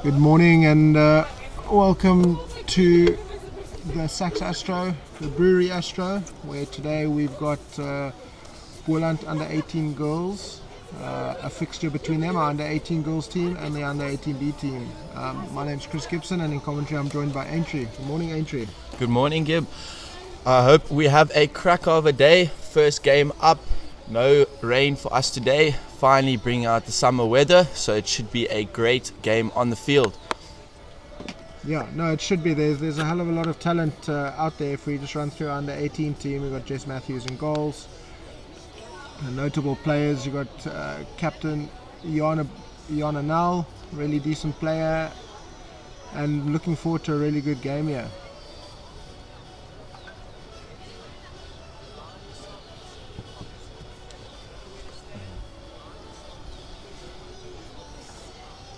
Good morning and welcome to the Sax Astro, the Brewery Astro, where today we've got Boland under 18 girls, a fixture between them, our under 18 girls team and the under 18B team. My name's Chris Gibson, and in commentary I'm joined by Aintree. Good morning, Aintree. Good morning, Gib. I hope we have a crack of a day. First game up, no rain for us today. Finally bring out the summer weather, so it should be a great game on the field. Yeah, no, it should be. There's a hell of a lot of talent out there. If we just run through our under 18 team, we've got Jess Matthews in goals. Notable players, you've got captain Jana Nal, really decent player, and looking forward to a really good game here.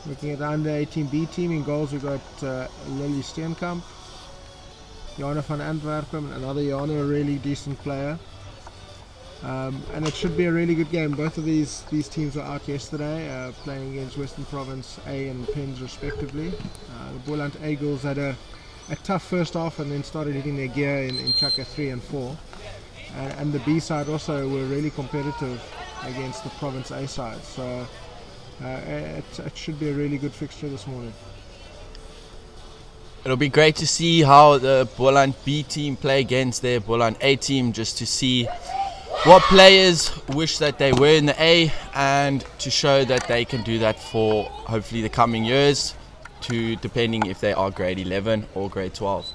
Looking at the under 18B team, in goals we've got Lily Steenkamp, Jana van Antwerpen, another Jana, a really decent player. And it should be a really good game. Both of these teams were out yesterday playing against Western Province A and Pens respectively. The Boland A girls had a tough first half and then started hitting their gear in Chaka 3 and 4. And the B side also were really competitive against the Province A side. So it should be a really good fixture this morning. It'll be great to see how the Boland B team play against their Boland A team, just to see what players wish that they were in the A, and to show that they can do that for hopefully the coming years, to depending if they are grade 11 or grade 12.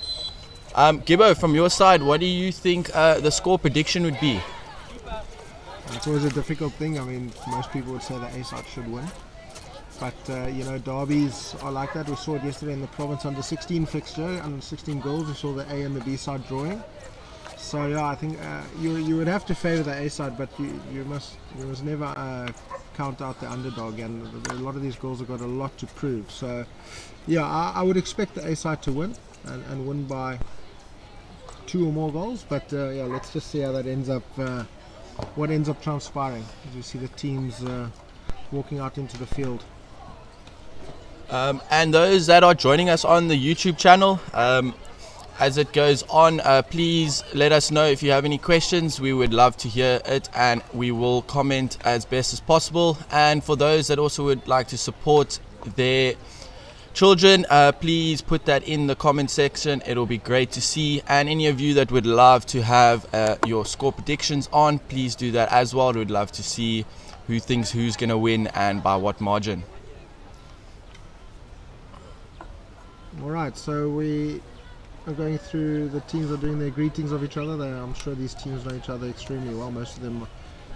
Gibbo, from your side, what do you think the score prediction would be? It's always a difficult thing. I mean, most people would say the A side should win. But, derbies are like that. We saw it yesterday in the Province under 16 fixture, under 16 goals. We saw the A and the B side drawing. So, yeah, I think you would have to favour the A side, but you must never count out the underdog. And a lot of these goals have got a lot to prove. So, yeah, I would expect the A side to win and win by 2 or more goals. But, yeah, let's just see how that ends up. What ends up transpiring as we see the teams walking out into the field. And those that are joining us on the YouTube channel, as it goes on. Please let us know if you have any questions. We would love to hear it, and we will comment as best as possible. And for those that also would like to support their children, please put that in the comment section. It'll be great to see. And any of you that would love to have your score predictions on, please do that as well. We'd love to see who thinks who's going to win and by what margin. Alright, so we are going through, the teams are doing their greetings of each other. I'm sure these teams know each other extremely well. Most of them,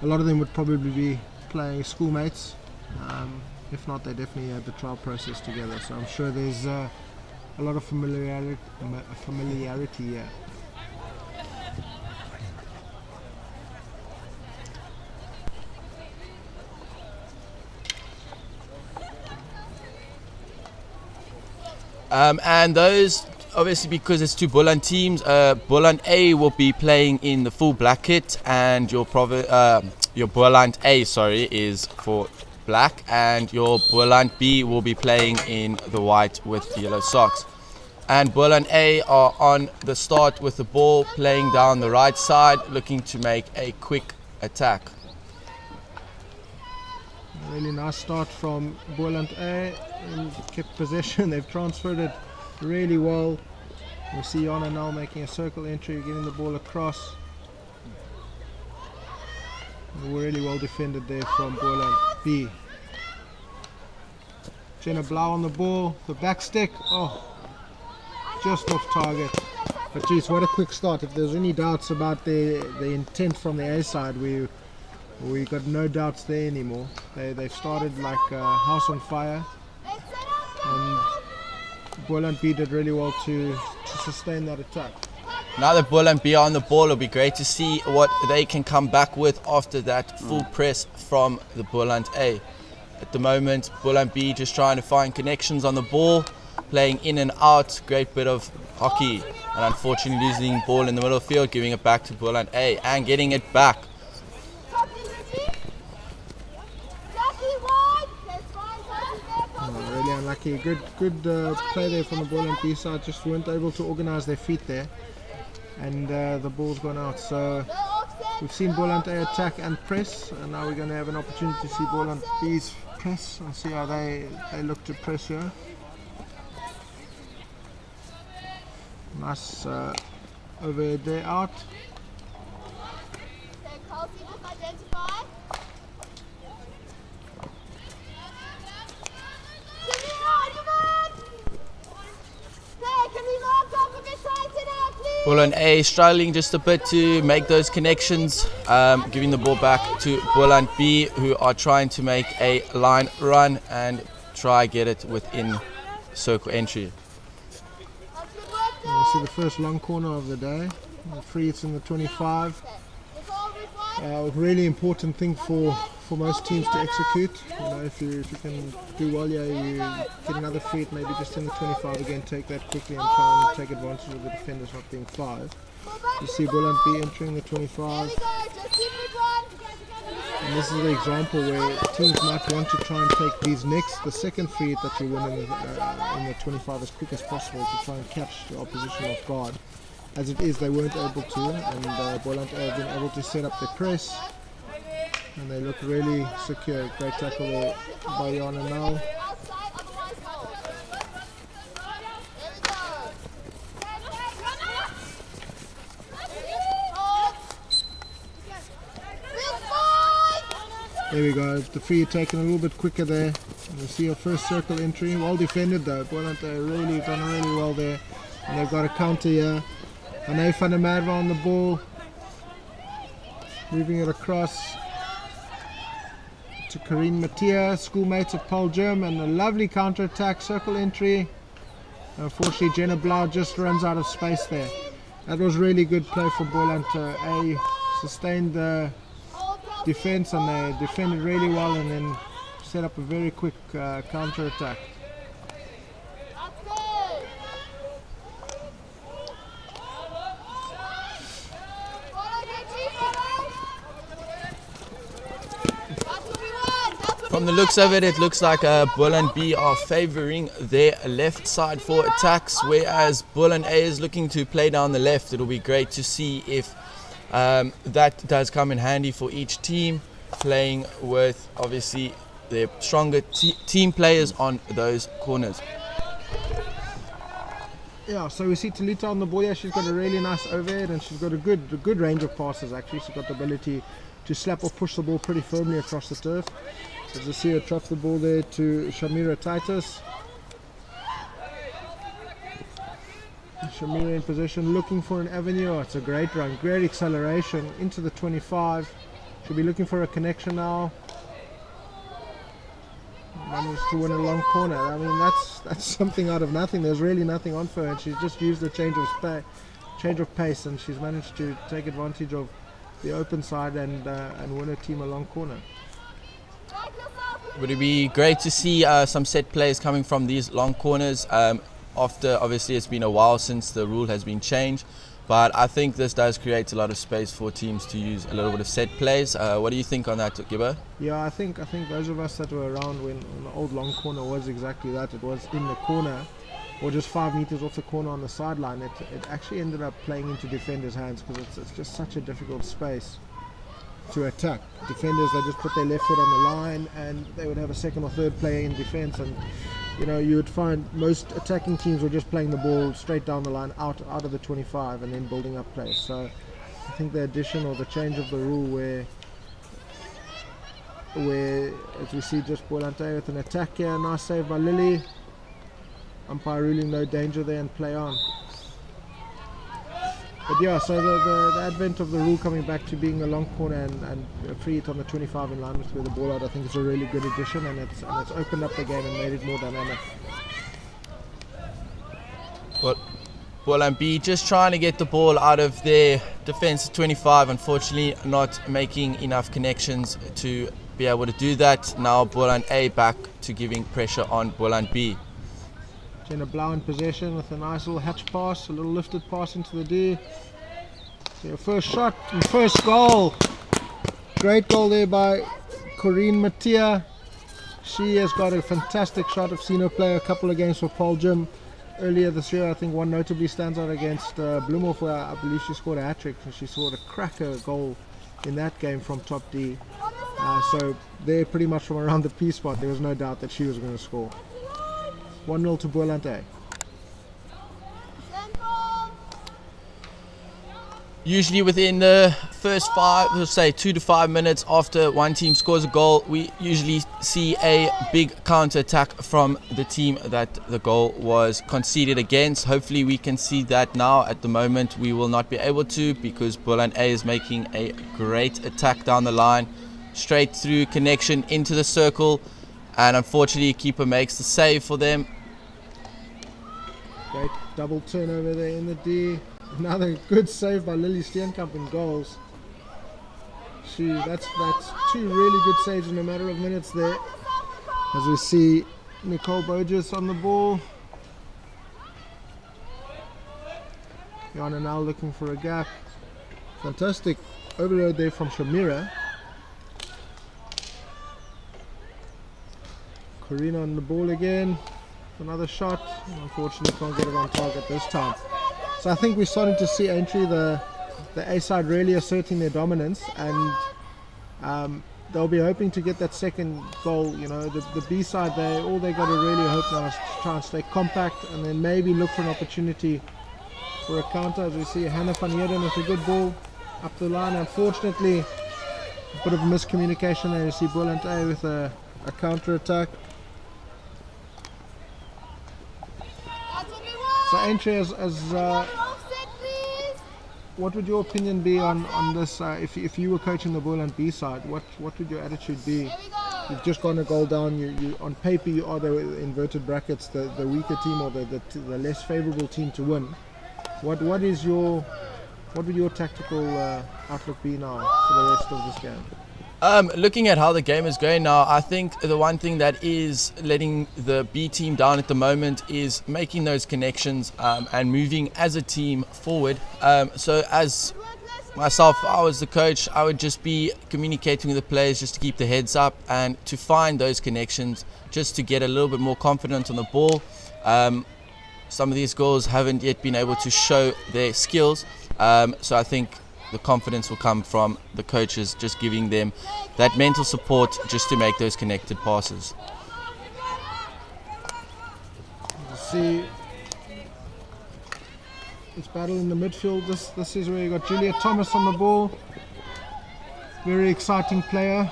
a lot of them would probably be playing schoolmates. If not, they definitely had the trial process together. So I'm sure there's a lot of familiarity here. And those, obviously, because it's two Boland teams, Boland A will be playing in the full black kit, and your Boland A, is for black, and your Boland B will be playing in the white with the yellow socks. And Boland A are on the start with the ball, playing down the right side, looking to make a quick attack. Really nice start from Boland A, and kept possession. They've transferred it really well. We see Yana now making a circle entry, getting the ball across. Really well defended there from Boland B. Jenna Blau on the ball, the back stick, just off target. But geez, what a quick start. If there's any doubts about the intent from the A side, we got no doubts there anymore. They've started like a house on fire, and Boland B did really well to sustain that attack. Now that Boland B are on the ball, it'll be great to see what they can come back with after that full press from the Boland A. At the moment, Boland B just trying to find connections on the ball, playing in and out, great bit of hockey, and unfortunately losing ball in the middle of the field, giving it back to Boland A and getting it back. Really unlucky. Good play there from the Boland B side, just weren't able to organise their feet there, and the ball's gone out. So we've seen Boland A attack and press, and now we're going to have an opportunity to see Boland B's press and see how they look to press here. Nice overhead there out. Boland A struggling just a bit to make those connections, giving the ball back to Boland B, who are trying to make a line run and try get it within circle entry. You see the first long corner of the day. Free, it's in the 25. Really important thing for most teams to execute. You know, if you can do well, you get another free, maybe just in the 25 again, take that quickly and try and take advantage of the defenders not being 5. You see Boland B entering the 25. And this is the example where teams might want to try and take these next, the second free that you win in the 25 as quick as possible to try and catch the opposition off guard. As it is, they weren't able to, and Boland have been able to set up their press, and they look really secure. Great tackle there by Yana now. There we go, the free taken a little bit quicker there. And you see your first circle entry, well defended though. Boland really done really well there, and they've got a counter here. Ane van der Merwe on the ball, moving it across to Karine Mattia, schoolmates of Paul Germ, and a lovely counter attack, circle entry. Unfortunately, Jenna Blau just runs out of space there. That was really good play for Boland. A sustained the defense, and they defended really well, and then set up a very quick counter attack. From From the looks of it, it looks like Boland B are favouring their left side for attacks, whereas Boland A is looking to play down the left. It'll be great to see if that does come in handy for each team, playing with obviously their stronger team players on those corners. Yeah, so we see Talita on the ball here. She's got a really nice overhead and she's got a good range of passes actually. She's got the ability to slap or push the ball pretty firmly across the turf. As you see her trough the ball there to Shamira Titus. Shamira in position, looking for an avenue. Oh, it's a great run, great acceleration into the 25. She'll be looking for a connection now. Managed to win a long corner. I mean, that's something out of nothing. There's really nothing on for her, and she's just used the change of pace, and she's managed to take advantage of the open side and win her team a long corner. Would it be great to see some set plays coming from these long corners? After obviously it's been a while since the rule has been changed, but I think this does create a lot of space for teams to use a little bit of set plays. What do you think on that, Gibbo? Yeah, I think those of us that were around when the old long corner was exactly that. It was in the corner, or just 5 meters off the corner on the sideline. It actually ended up playing into defenders' hands because it's just such a difficult space to attack. Defenders, they just put their left foot on the line and they would have a second or third player in defense, and you know, you would find most attacking teams were just playing the ball straight down the line out of the 25 and then building up plays. So I think the addition or the change of the rule where as we see just Boland with an attack here, nice save by Lily, umpire ruling no danger there and play on. But yeah, so the advent of the rule coming back to being a long corner and a free hit on the 25 in line with where the ball out, I think it's a really good addition, and it's opened up the game and made it more dynamic. Well, Boland B just trying to get the ball out of their defensive 25, unfortunately not making enough connections to be able to do that. Now Boland A back to giving pressure on Boland B. Jenna Blau in possession with a nice little hatch pass, a little lifted pass into the D. So your first shot and first goal. Great goal there by Corinne Mattia. She has got a fantastic shot. I've seen her play a couple of games for Paul Jim earlier this year. I think one notably stands out against Bloemhof, where I believe she scored a hat-trick. She scored a cracker goal in that game from top D. So there, pretty much from around the P spot, there was no doubt that she was going to score. 1-0 to Boland A. Usually within the first 2 to 5 minutes after one team scores a goal, we usually see a big counter attack from the team that the goal was conceded against. Hopefully we can see that now. At the moment we will not be able to, because Boland A is making a great attack down the line, straight through connection into the circle, and unfortunately keeper makes the save for them. Great double turnover there in the D. Another good save by Lily Steenkamp in goals. That's 2 really good saves in a matter of minutes there. As we see Nicole Burgess on the ball. Yana now looking for a gap. Fantastic overload there from Shamira. Corina on the ball again. Another shot. Unfortunately can't get it on target this time. So I think we're starting to see entry the A side really asserting their dominance, and they'll be hoping to get that second goal. You know, the B side, all they got to really hope now is to try and stay compact and then maybe look for an opportunity for a counter. As we see Hannah van Heerden with a good ball up the line. Unfortunately, a bit of miscommunication there. You see Boland A with a counter attack. So entry what would your opinion be on this? If you were coaching the Boland B side, what would your attitude be? You've just gone a goal down. You on paper you are the inverted brackets the weaker team or the less favourable team to win. What would your tactical outlook be now for the rest of this game? Looking at how the game is going now, I think the one thing that is letting the B team down at the moment is making those connections and moving as a team forward. So as myself, if I was the coach, I would just be communicating with the players just to keep their heads up and to find those connections, just to get a little bit more confident on the ball. Some of these girls haven't yet been able to show their skills, so I think the confidence will come from the coaches just giving them that mental support just to make those connected passes. See, it's battle in the midfield. This is where you got Julia Thomas on the ball. Very exciting player.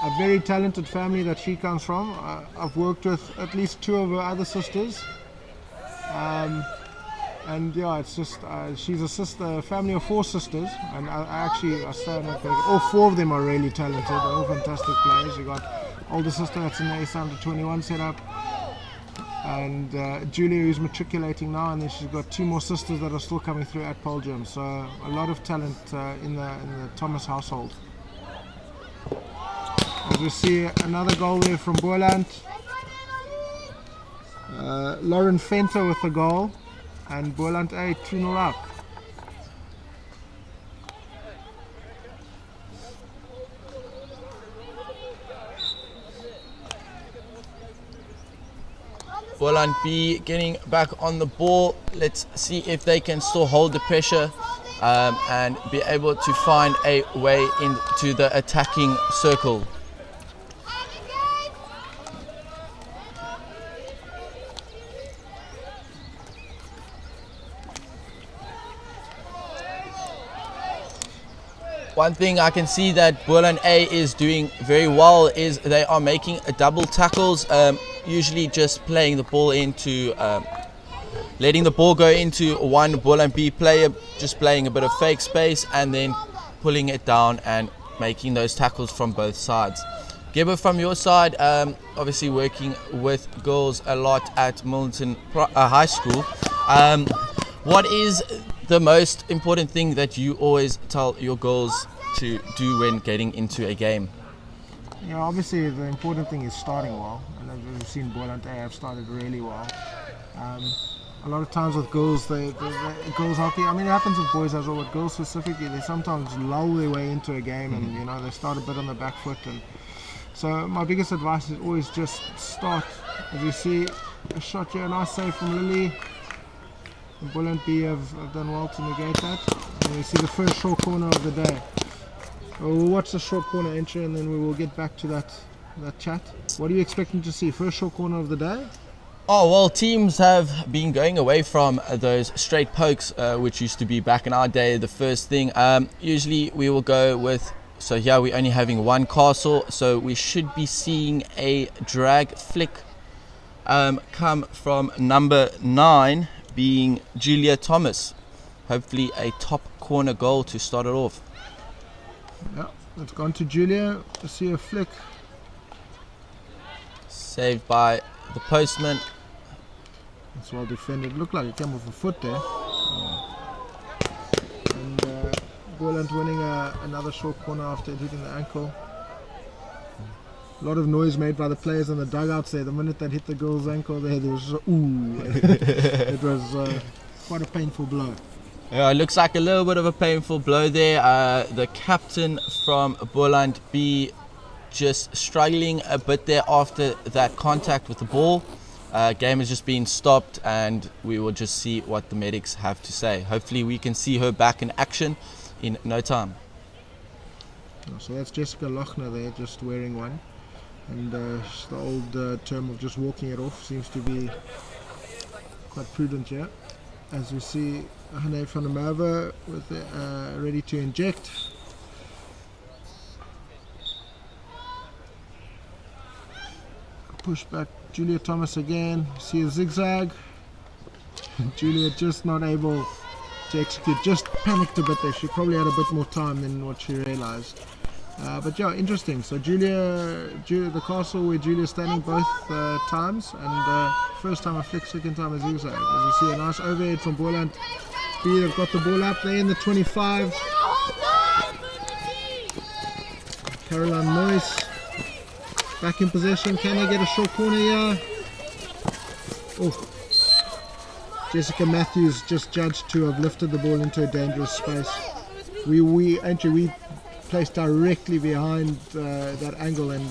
A very talented family that she comes from. I've worked with at least 2 of her other sisters. And yeah, it's just she's a sister, family of 4 sisters, and I stay on that. All 4 of them are really talented. They're all fantastic players. You got older sister that's in the ACE under 21 setup, and Julia, who's matriculating now, and then she's got 2 more sisters that are still coming through at Pole Gym. So a lot of talent in the Thomas household. As we see another goal there from Boland. Lauren Fenter with the goal, and Boland 2-0 up. Boland B getting back on the ball. Let's see if they can still hold the pressure and be able to find a way into the attacking circle. One thing I can see that Boland A is doing very well is they are making double tackles, usually just playing the ball into, letting the ball go into one Boland B player, just playing a bit of fake space and then pulling it down and making those tackles from both sides. Gibber, from your side, obviously working with girls a lot at Milnerton High School, what is the most important thing that you always tell your girls to do when getting into a game? Yeah, obviously the important thing is starting well, and as we've seen, Boland A have started really well. A lot of times with girls, girls hockey, I mean, it happens with boys as well, but girls specifically, they sometimes lull their way into a game, and you know, they start a bit on the back foot. And so my biggest advice is always just start. As you see, a shot here, a nice save from Lily. Boland B have done well to negate that. And we see the first short corner of the day. We'll watch the short corner entry and then we will get back to that chat. What are you expecting to see? First short corner of the day? Oh, well, teams have been going away from those straight pokes, which used to be back in our day the first thing. Usually we will go with, so here we're only having one castle, so we should be seeing a drag flick come from number 9, being Julia Thomas. Hopefully a top corner goal to start it off. Yeah, it's gone to Julia. Let's see a flick. Saved by the postman. That's well defended. Looked like it came off a foot there. And Boland winning another short corner after hitting the ankle. A lot of noise made by the players in the dugouts there. The minute they hit the girl's ankle there was ooh. It was quite a painful blow. Yeah, it looks like a little bit of a painful blow there. The captain from Boland B just struggling a bit there after that contact with the ball. Game has just been stopped and we will just see what the medics have to say. Hopefully we can see her back in action in no time. So that's Jessica Lochner there, just wearing one. And the old term of just walking it off seems to be quite prudent here. As we see Hane van der Merwe with ready to inject. Push back Julia Thomas again. See a zigzag. Julia just not able to execute. Just panicked a bit there. She probably had a bit more time than what she realized. But yeah, interesting. So Julia, the castle where Julia's standing both times, and first time a flick, second time a zigzag. As you see, a nice overhead from Boland. They've got the ball up there in the 25. Caroline Noyce back in possession. Can they get a short corner here? Oh. Jessica Matthews just judged to have lifted the ball into a dangerous space. we placed directly behind that angle. And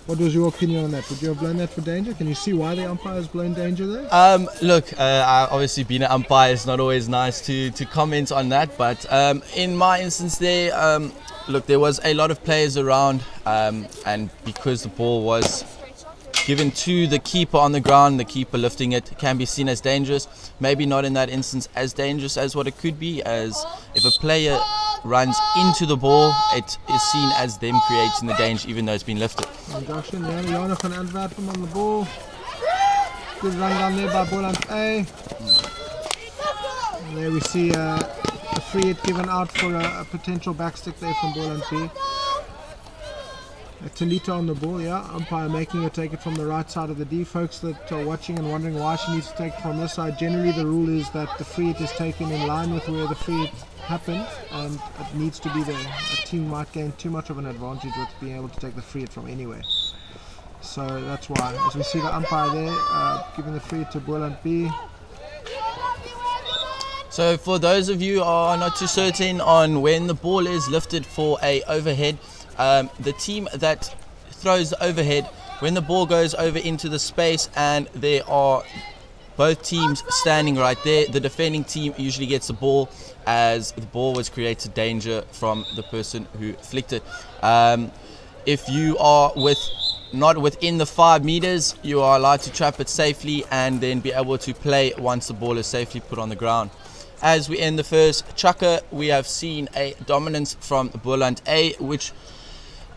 what was your opinion on that? Would you have blown that for danger? Can you see why the umpire has blown danger there? Look, obviously being an umpire, it's not always nice to comment on that, but in my instance there, look, there was a lot of players around, and because the ball was given to the keeper on the ground, the keeper lifting it can be seen as dangerous. Maybe not in that instance as dangerous as what it could be, as if a player runs into the ball, it is seen as them creating the danger even though it's been lifted. Induction, yeah, Jana van Antwerpen on the ball. Good run down there by Boland A. And there we see a free hit given out for a potential backstick there from Boland B. Talita on the ball, yeah. Umpire making her take it from the right side of the D. Folks that are watching and wondering why she needs to take it from this side, generally the rule is that the free hit is taken in line with where the free hit happened, and it needs to be there. A team might gain too much of an advantage with being able to take the free hit from anywhere. So that's why. As we see the umpire there, giving the free hit to Boland B. So for those of you who are not too certain on when the ball is lifted for a overhead, the team that throws the overhead, when the ball goes over into the space and there are both teams standing right there, the defending team usually gets the ball, as the ball was created danger from the person who flicked it. If you are not within the 5 meters, you are allowed to trap it safely and then be able to play once the ball is safely put on the ground. As we end the first chukker, we have seen a dominance from Boland A, which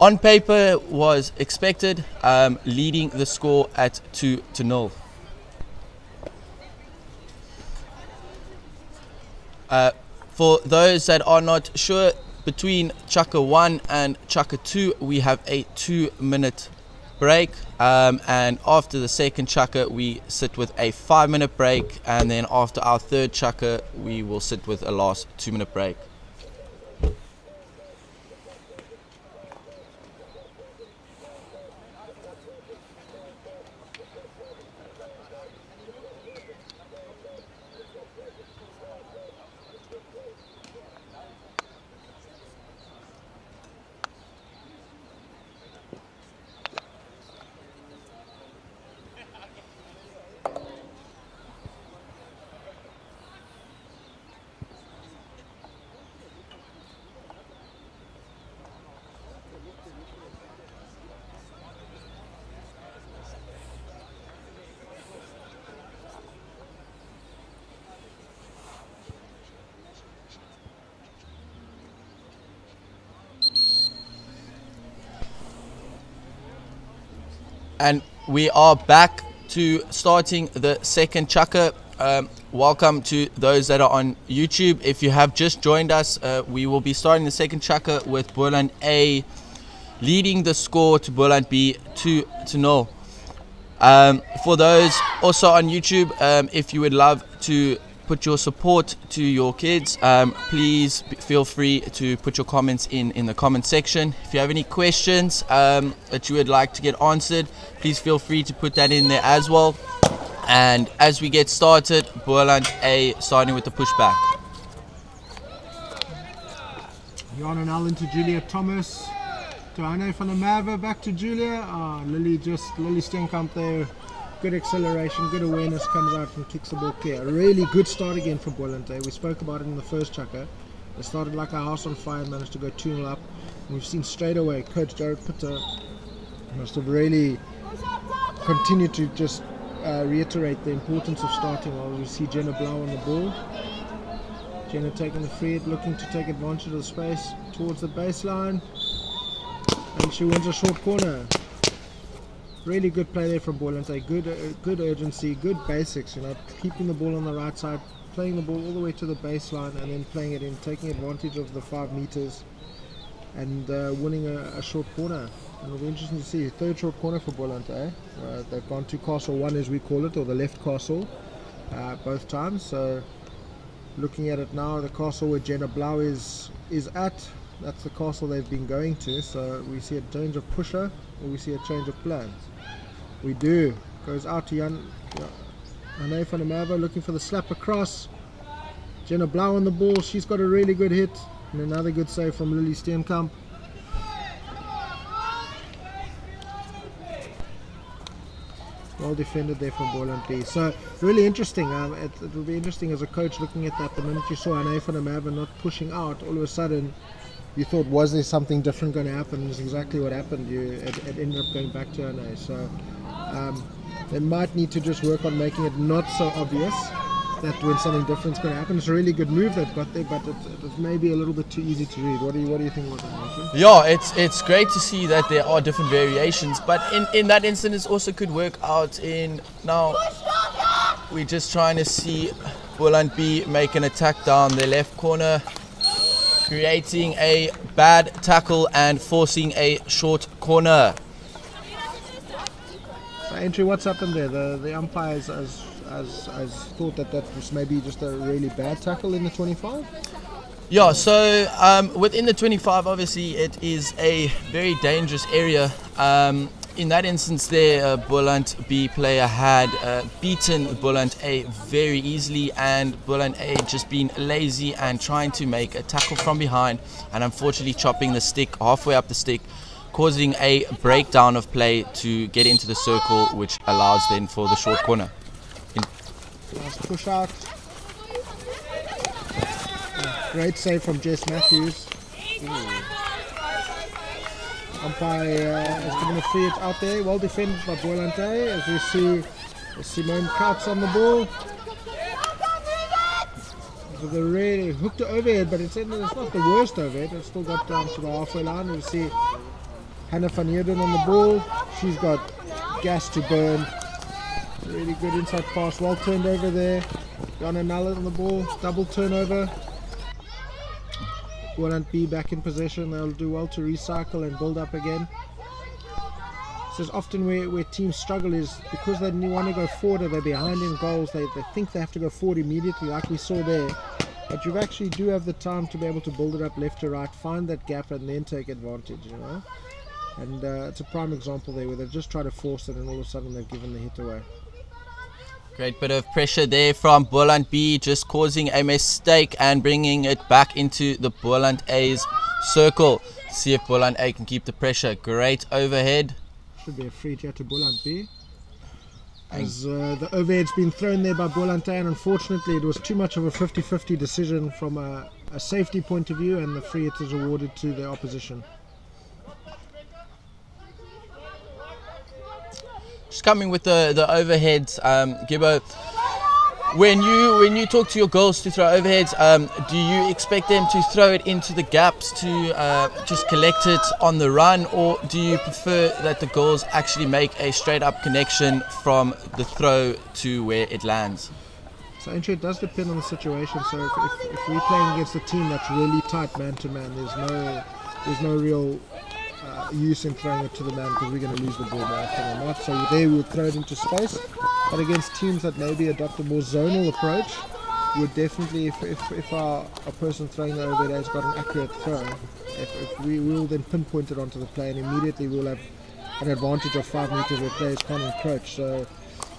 on paper was expected, leading the score at 2-0. For those that are not sure, between chukker 1 and chukker 2 we have a 2-minute break, and after the second chukker we sit with a 5-minute break, and then after our third chukker we will sit with a last 2-minute break. And we are back to starting the second chukker. Welcome to those that are on YouTube. If you have just joined us, we will be starting the second chukker with Boland A leading the score to Boland B 2-0. For those also on YouTube, if you would love to put your support to your kids, please feel free to put your comments in the comment section. If you have any questions that you would like to get answered, please feel free to put that in there as well. And as we get started, Boland A starting with the pushback. Jan Allen to Julia Thomas. To Anne van der Merwe, back to Julia. Lily Steenkamp there. Good acceleration, good awareness, comes out and kicks the ball clear. A really good start again for Boland. We spoke about it in the first chukker. They started like a house on fire and managed to go 2-0 up. And we've seen straight away Coach Jared Putter must have really continued to just reiterate the importance of starting well. We see Jenna Blau on the ball. Jenna taking the free hit, looking to take advantage of the space towards the baseline. And she wins a short corner. Really good play there from Boland. Good urgency, good basics, keeping the ball on the right side, playing the ball all the way to the baseline and then playing it in, taking advantage of the 5 meters and winning a short corner. And it'll be interesting to see. Third short corner for Boland. They've gone to castle 1 as we call it, or the left castle, both times. So looking at it now, the castle where Jenna Blau is at, that's the castle they've been going to. So we see a change of pusher, or we see a change of plans. We do. Goes out to Anne van der Merwe looking for the slap across. Jenna Blau on the ball. She's got a really good hit. And another good save from Lily Steenkamp. Well defended there from Boland B. So really interesting. It will be interesting as a coach looking at that. The minute you saw Ane van der Merwe not pushing out, all of a sudden you thought, was there something different going to happen? And it's exactly what happened. It ended up going back to Ane. So they might need to just work on making it not so obvious that when something different is going to happen. It's a really good move they've got there, but it's maybe a little bit too easy to read. What do you think about that, Martin? Yeah, it's great to see that there are different variations, but in that instance, it also could work out in now. We're just trying to see Boland B make an attack down the left corner, creating a bad tackle and forcing a short corner. So, Entry, what's happened there? The umpires has thought that was maybe just a really bad tackle in the 25? Yeah, so within the 25, obviously, it is a very dangerous area. In that instance there, Boland B player had beaten Boland A very easily, and Boland A just been lazy and trying to make a tackle from behind, and unfortunately chopping the stick halfway up the stick, causing a breakdown of play to get into the circle, which allows then for the short corner. Nice push out. Great save from Jess Matthews. Umpire has given a free hit out there. Well defended by Boland A. As we see Simone Krautz on the ball. So they really hooked it overhead, but it's not the worst overhead. It's still got down to the halfway line. We see Hannah van Heerden on the ball. She's got gas to burn. Really good inside pass, well turned over there. Jana Nullen on the ball, double turnover. Boland B back in possession. They'll do well to recycle and build up again. So often where teams struggle is because they want to go forward or they're behind in goals, they think they have to go forward immediately like we saw there. But you actually do have the time to be able to build it up left to right, find that gap and then take advantage, you know. And it's a prime example there where they've just tried to force it and all of a sudden they've given the hit away. Great bit of pressure there from Boland B, just causing a mistake and bringing it back into the Boland A's circle. See if Boland A can keep the pressure. Great overhead. Should be a free here to Boland B. As the overhead's been thrown there by Boland A, and unfortunately it was too much of a 50-50 decision from a safety point of view, and the free hit is awarded to the opposition. Just coming with the overheads, Gibbo. When you talk to your girls to throw overheads, do you expect them to throw it into the gaps to just collect it on the run, or do you prefer that the girls actually make a straight up connection from the throw to where it lands? So actually it does depend on the situation. So if we're playing against a team that's really tight man to man, there's no real use in throwing it to the man because we're going to lose the ball more often than not. So there we'll throw it into space. But against teams that maybe adopt a more zonal approach, we'd definitely, if our person throwing the overhead has got an accurate throw, if we will then pinpoint it onto the play, and immediately we'll have an advantage of 5 meters where players can't encroach. So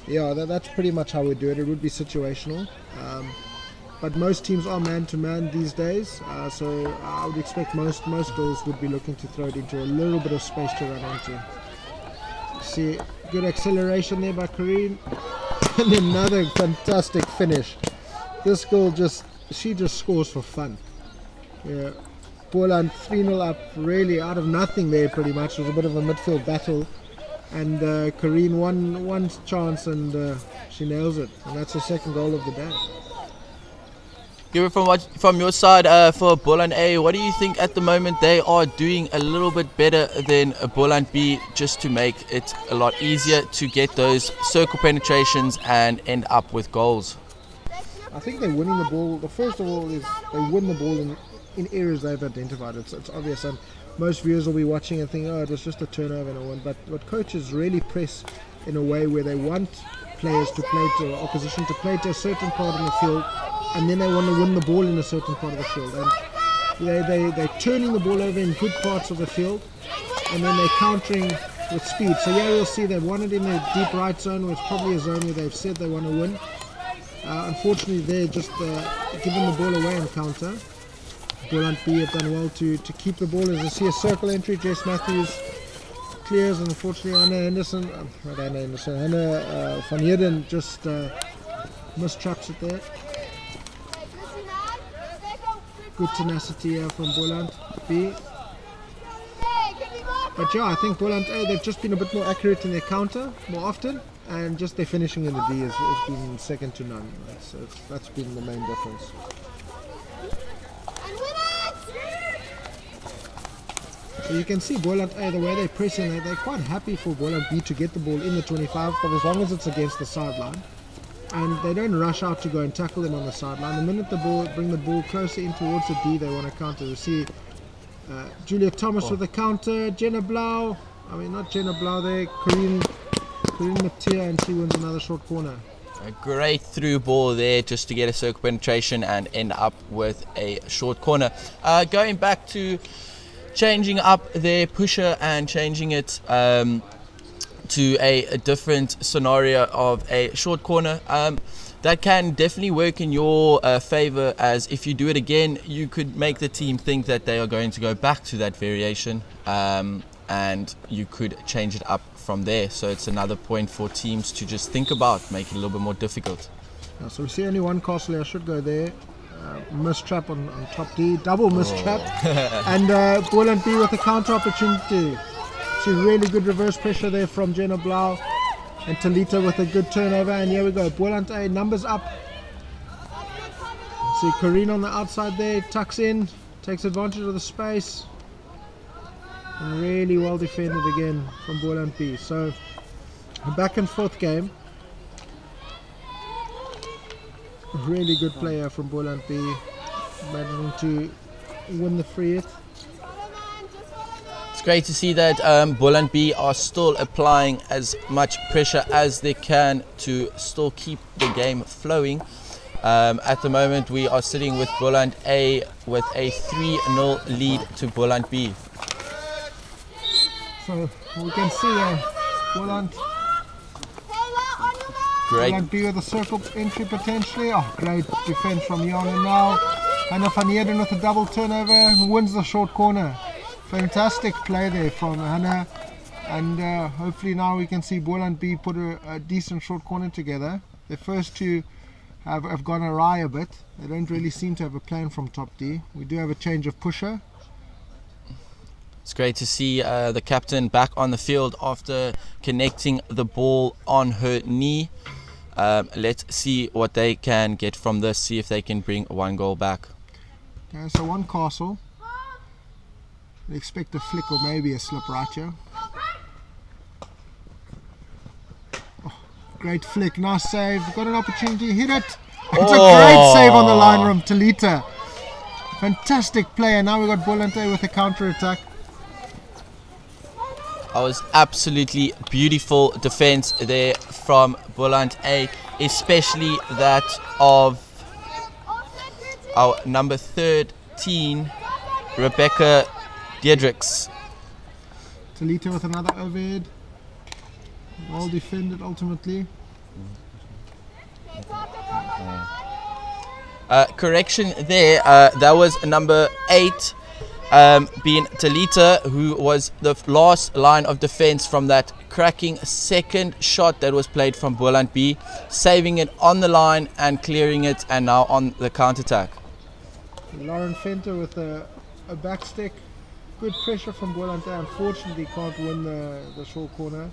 yeah, that's pretty much how we do it. It would be situational. But most teams are man-to-man these days, so I would expect most goals would be looking to throw it into a little bit of space to run into. See, good acceleration there by Karine, and another fantastic finish. This girl she just scores for fun. Yeah, Boland 3-0 up, really out of nothing there pretty much. It was a bit of a midfield battle, and Karine one chance and she nails it, and that's the second goal of the day. From your side for Boland A, what do you think at the moment they are doing a little bit better than Boland B, just to make it a lot easier to get those circle penetrations and end up with goals? I think they're winning the ball. The first of all is they win the ball in areas they've identified. It's obvious, and most viewers will be watching and think, oh, it was just a turnover and a win. But coaches really press in a way where they want players to play to opposition to play to a certain part of the field, and then they want to win the ball in a certain part of the field, and they're turning the ball over in good parts of the field, and then they're countering with speed. So yeah, we'll see they've won it in the deep right zone, where it's probably a zone where they've said they want to win. Unfortunately they're just giving the ball away in counter, Boland B have done well to keep the ball. As I see a circle entry, Jess Matthews clears, and unfortunately Hannah van Heerden just mistraps it there. Good tenacity here from Boland B. But yeah, I think Boland A, they've just been a bit more accurate in their counter more often, and just their finishing in the D has been second to none. So that's been the main difference. So you can see Boland A, the way they're pressing, they're quite happy for Boland B to get the ball in the 25, but as long as it's against the sideline. And they don't rush out to go and tackle them on the sideline. The minute bring the ball closer in towards the D, they want to counter. You see Julia Thomas with the counter, Jenna Blau, not Jenna Blau there, Corinne Mattia, and she wins another short corner. A great through ball there just to get a circle penetration and end up with a short corner. Going back to changing up their pusher and changing it to a different scenario of a short corner. That can definitely work in your favor, as if you do it again, you could make the team think that they are going to go back to that variation, and you could change it up from there. So it's another point for teams to just think about, make it a little bit more difficult. Yeah, so we see only one castle here, should go there. Mistrap on top D, double mistrap, and Boland B with a counter opportunity. See really good reverse pressure there from Jenna Blau, and Talita with a good turnover, and here we go, Boland A, numbers up. See Corinne on the outside there, tucks in, takes advantage of the space, and really well defended again from Boland B. So a back and forth game. Really good player from Boland B, managing to win the free hit. It's great to see that Boland B are still applying as much pressure as they can to still keep the game flowing. At the moment we are sitting with Boland A with a 3-0 lead to Boland B. So we can see Boland B with a circle entry potentially. Oh, great defense from Jana now. Hannah van Heerden with a double turnover, who wins the short corner. Fantastic play there from Hannah, and hopefully now we can see Boland B put a decent short corner together. The first two have gone awry a bit. They don't really seem to have a plan from top D. We do have a change of pusher. It's great to see the captain back on the field after connecting the ball on her knee. Let's see what they can get from this, see if they can bring one goal back. Okay, so one castle. We expect a flick or maybe a slip right here. Oh, great flick, nice save. Got an opportunity, hit it. It's a great save on the line from Talita. Fantastic play, and now we got Boland with a counter attack. That was absolutely beautiful defense there from Boland A, especially that of our number 13, Rebecca Diedrichs. Talita with another overhead. Well defended ultimately. Correction there, that was number 8. Being Talita, who was the last line of defense from that cracking second shot that was played from Boland B, saving it on the line and clearing it, and now on the counter-attack. Lauren Fenter with a back stick. Good pressure from Boland. Unfortunately can't win the short corner.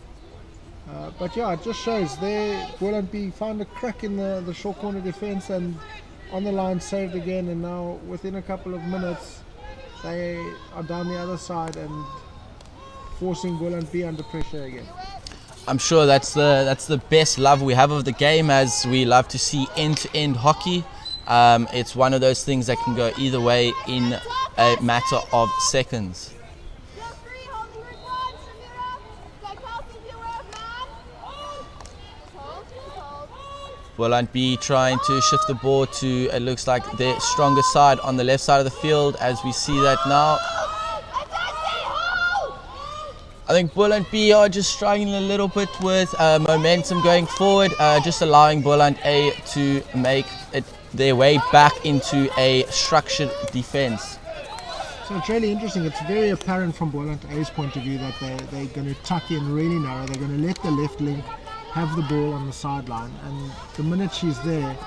But yeah, it just shows there Boland B found a crack in the short corner defense, and on the line saved again, and now within a couple of minutes they are down the other side and forcing Boland B under pressure again. I'm sure that's the best love we have of the game, as we love to see end-to-end hockey. It's one of those things that can go either way in a matter of seconds. Boland B trying to shift the ball to, it looks like, their stronger side on the left side of the field, as we see that now. I think Boland B are just struggling a little bit with momentum going forward, just allowing Boland A to make it their way back into a structured defense. So it's really interesting. It's very apparent from Boland A's point of view that they're going to tuck in really narrow. They're going to let the left link have the ball on the sideline, and the minute she's there,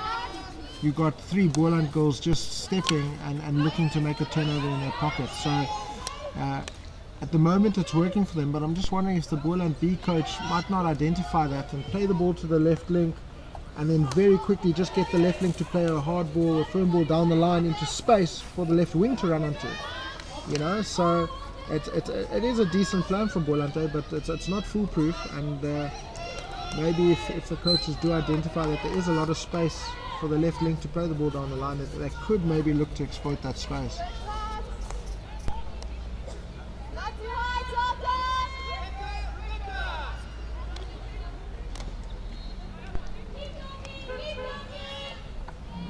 you've got 3 Boland girls just stepping and looking to make a turnover in their pocket. So at the moment it's working for them, but I'm just wondering if the Boland B coach might not identify that and play the ball to the left link, and then very quickly just get the left link to play a hard ball, a firm ball down the line into space for the left wing to run onto. You know, so it is a decent plan from Boland, but it's not foolproof, and maybe if the coaches do identify that there is a lot of space for the left link to play the ball down the line, they could maybe look to exploit that space.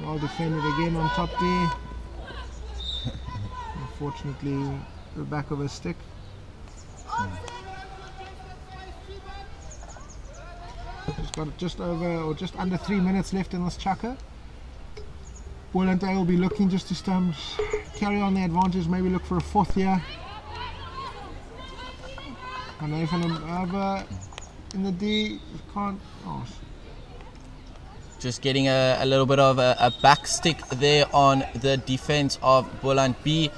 Well defended again on top D. Unfortunately, the back of his stick. Just got just over or just under 3 minutes left in this chukker. Boland will be looking just to carry on the advantage, maybe look for a 4th here. And even over in the D, can't. Oh. Just getting a little bit of a back stick there on the defense of Boland B.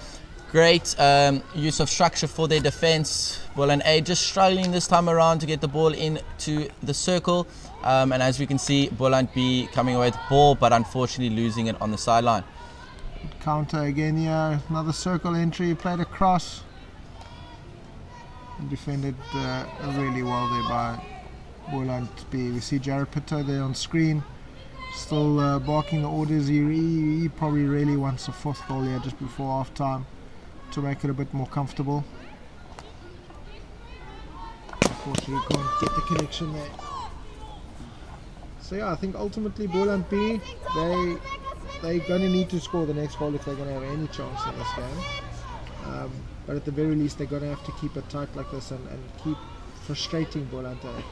Great use of structure for their defense. Boland A just struggling this time around to get the ball into the circle. And as we can see, Boland B coming away with the ball, but unfortunately losing it on the sideline. Counter again here. Another circle entry. Played across. Defended really well there by Boland B. We see Jared Pitto there on screen. Still barking the orders. He probably really wants a 4th goal here just before half time to make it a bit more comfortable. Unfortunately, can't get the connection there. So yeah, I think ultimately Boland B, they're going to need to score the next goal if they're going to have any chance in this game. But at the very least, they're going to have to keep it tight like this and keep frustrating Boland A.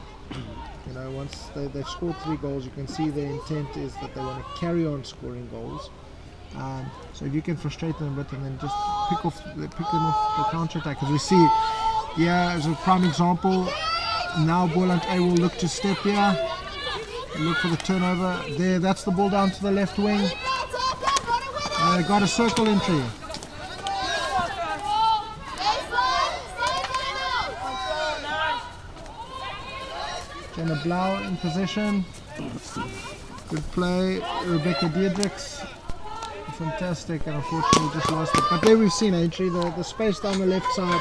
You know, once they've scored 3 goals, you can see their intent is that they want to carry on scoring goals. So if you can frustrate them a bit and then just pick them off the counter attack, as we see here as a prime example. Now Boland A will look to step here, look for the turnover there. That's the ball down to the left wing. They got a circle entry. Jenna Blau in possession. Good play, Rebecca Diedrichs. Fantastic, and unfortunately just lost it. But there we've seen entry, the space down the left side,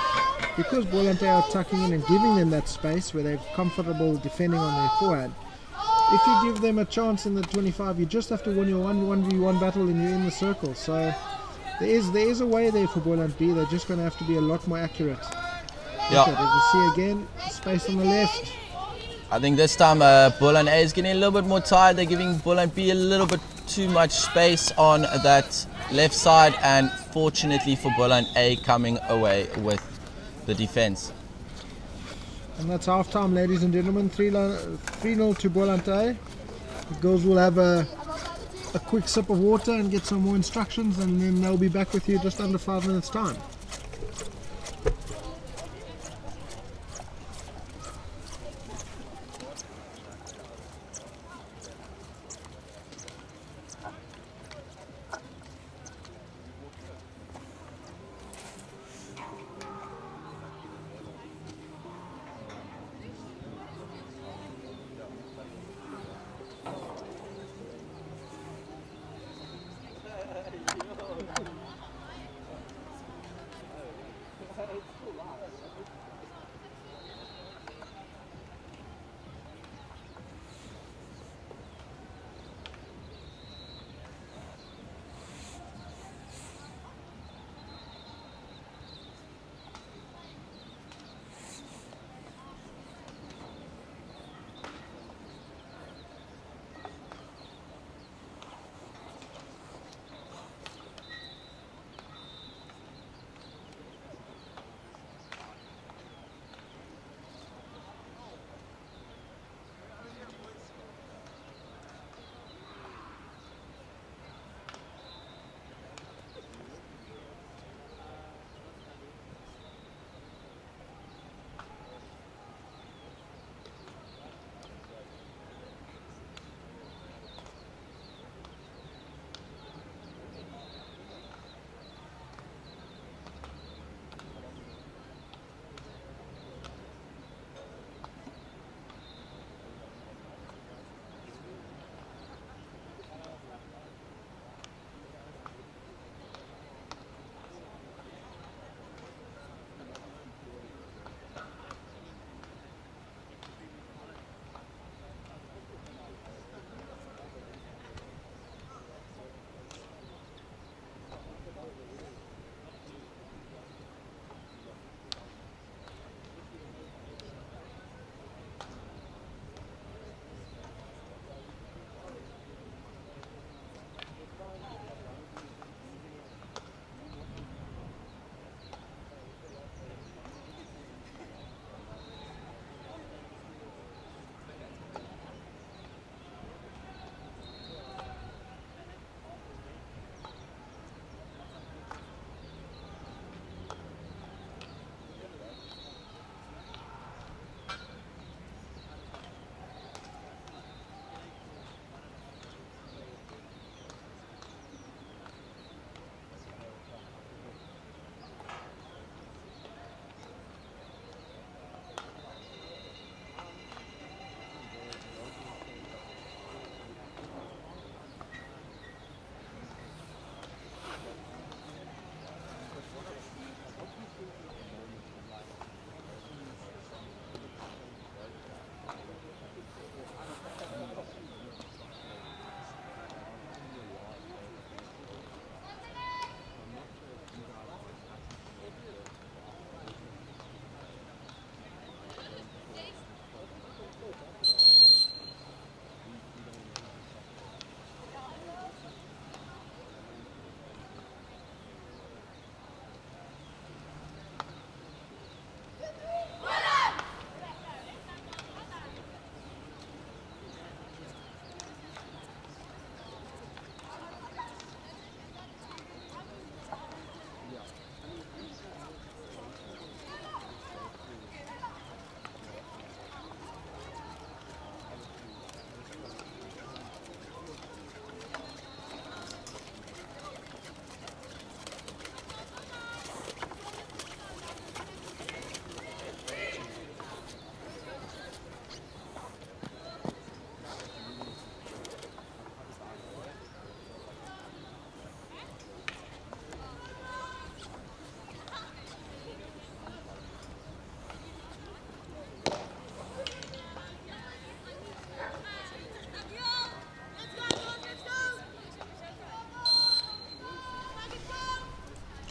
because Boland are tucking in and giving them that space where they're comfortable defending on their forehand. If you give them a chance in the 25, you just have to win your 1v1 battle and you're in the circle. So there is a way there for Boland B. They're just going to have to be a lot more accurate. Yeah. As you see again, space on the left. I think this time Boland A is getting a little bit more tired. They're giving Boland B a little bit too much space on that left side, and fortunately for Boland A, coming away with the defense. And that's half time, ladies and gentlemen. 3-0 to Boland A. The girls will have a quick sip of water and get some more instructions, and then they'll be back with you just under 5 minutes time.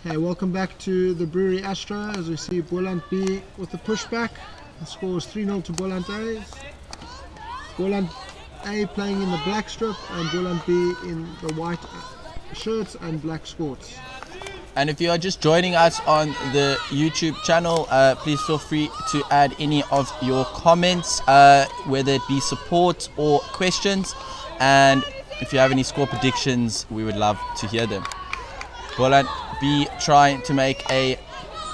Okay, welcome back to the Brewery Astro as we see Boland B with the pushback. The score is 3-0 to Boland A. Boland A playing in the black strip and Boland B in the white shirts and black skirts. And if you are just joining us on the YouTube channel, please feel free to add any of your comments, whether it be support or questions. And if you have any score predictions, we would love to hear them. Boland B trying to make a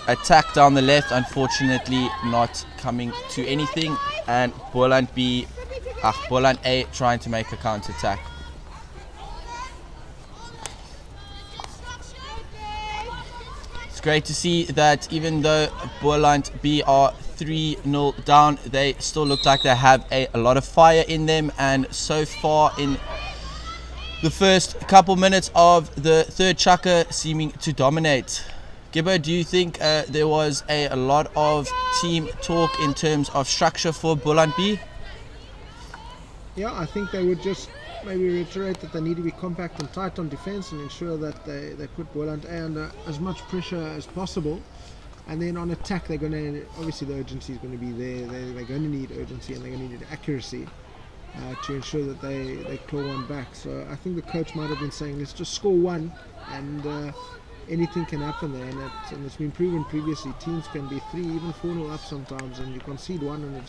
attack down the left, unfortunately not coming to anything. And Boland A trying to make a counter attack. Great to see that even though Boland B are 3-0 down, they still look like they have a lot of fire in them, and so far in the first couple minutes of the third chukker seeming to dominate. Gibbo, do you think there was a lot of team talk in terms of structure for Boland B? Yeah, I think they would just maybe reiterate that they need to be compact and tight on defense and ensure that they put Boland A under as much pressure as possible. And then on attack, they're going to, obviously the urgency is going to be there. They're going to need urgency and they're going to need accuracy to ensure that they claw one back. So I think the coach might have been saying, let's just score one and anything can happen there. And it's been proven previously, teams can be 3, even 4-0 up sometimes, and you concede one and it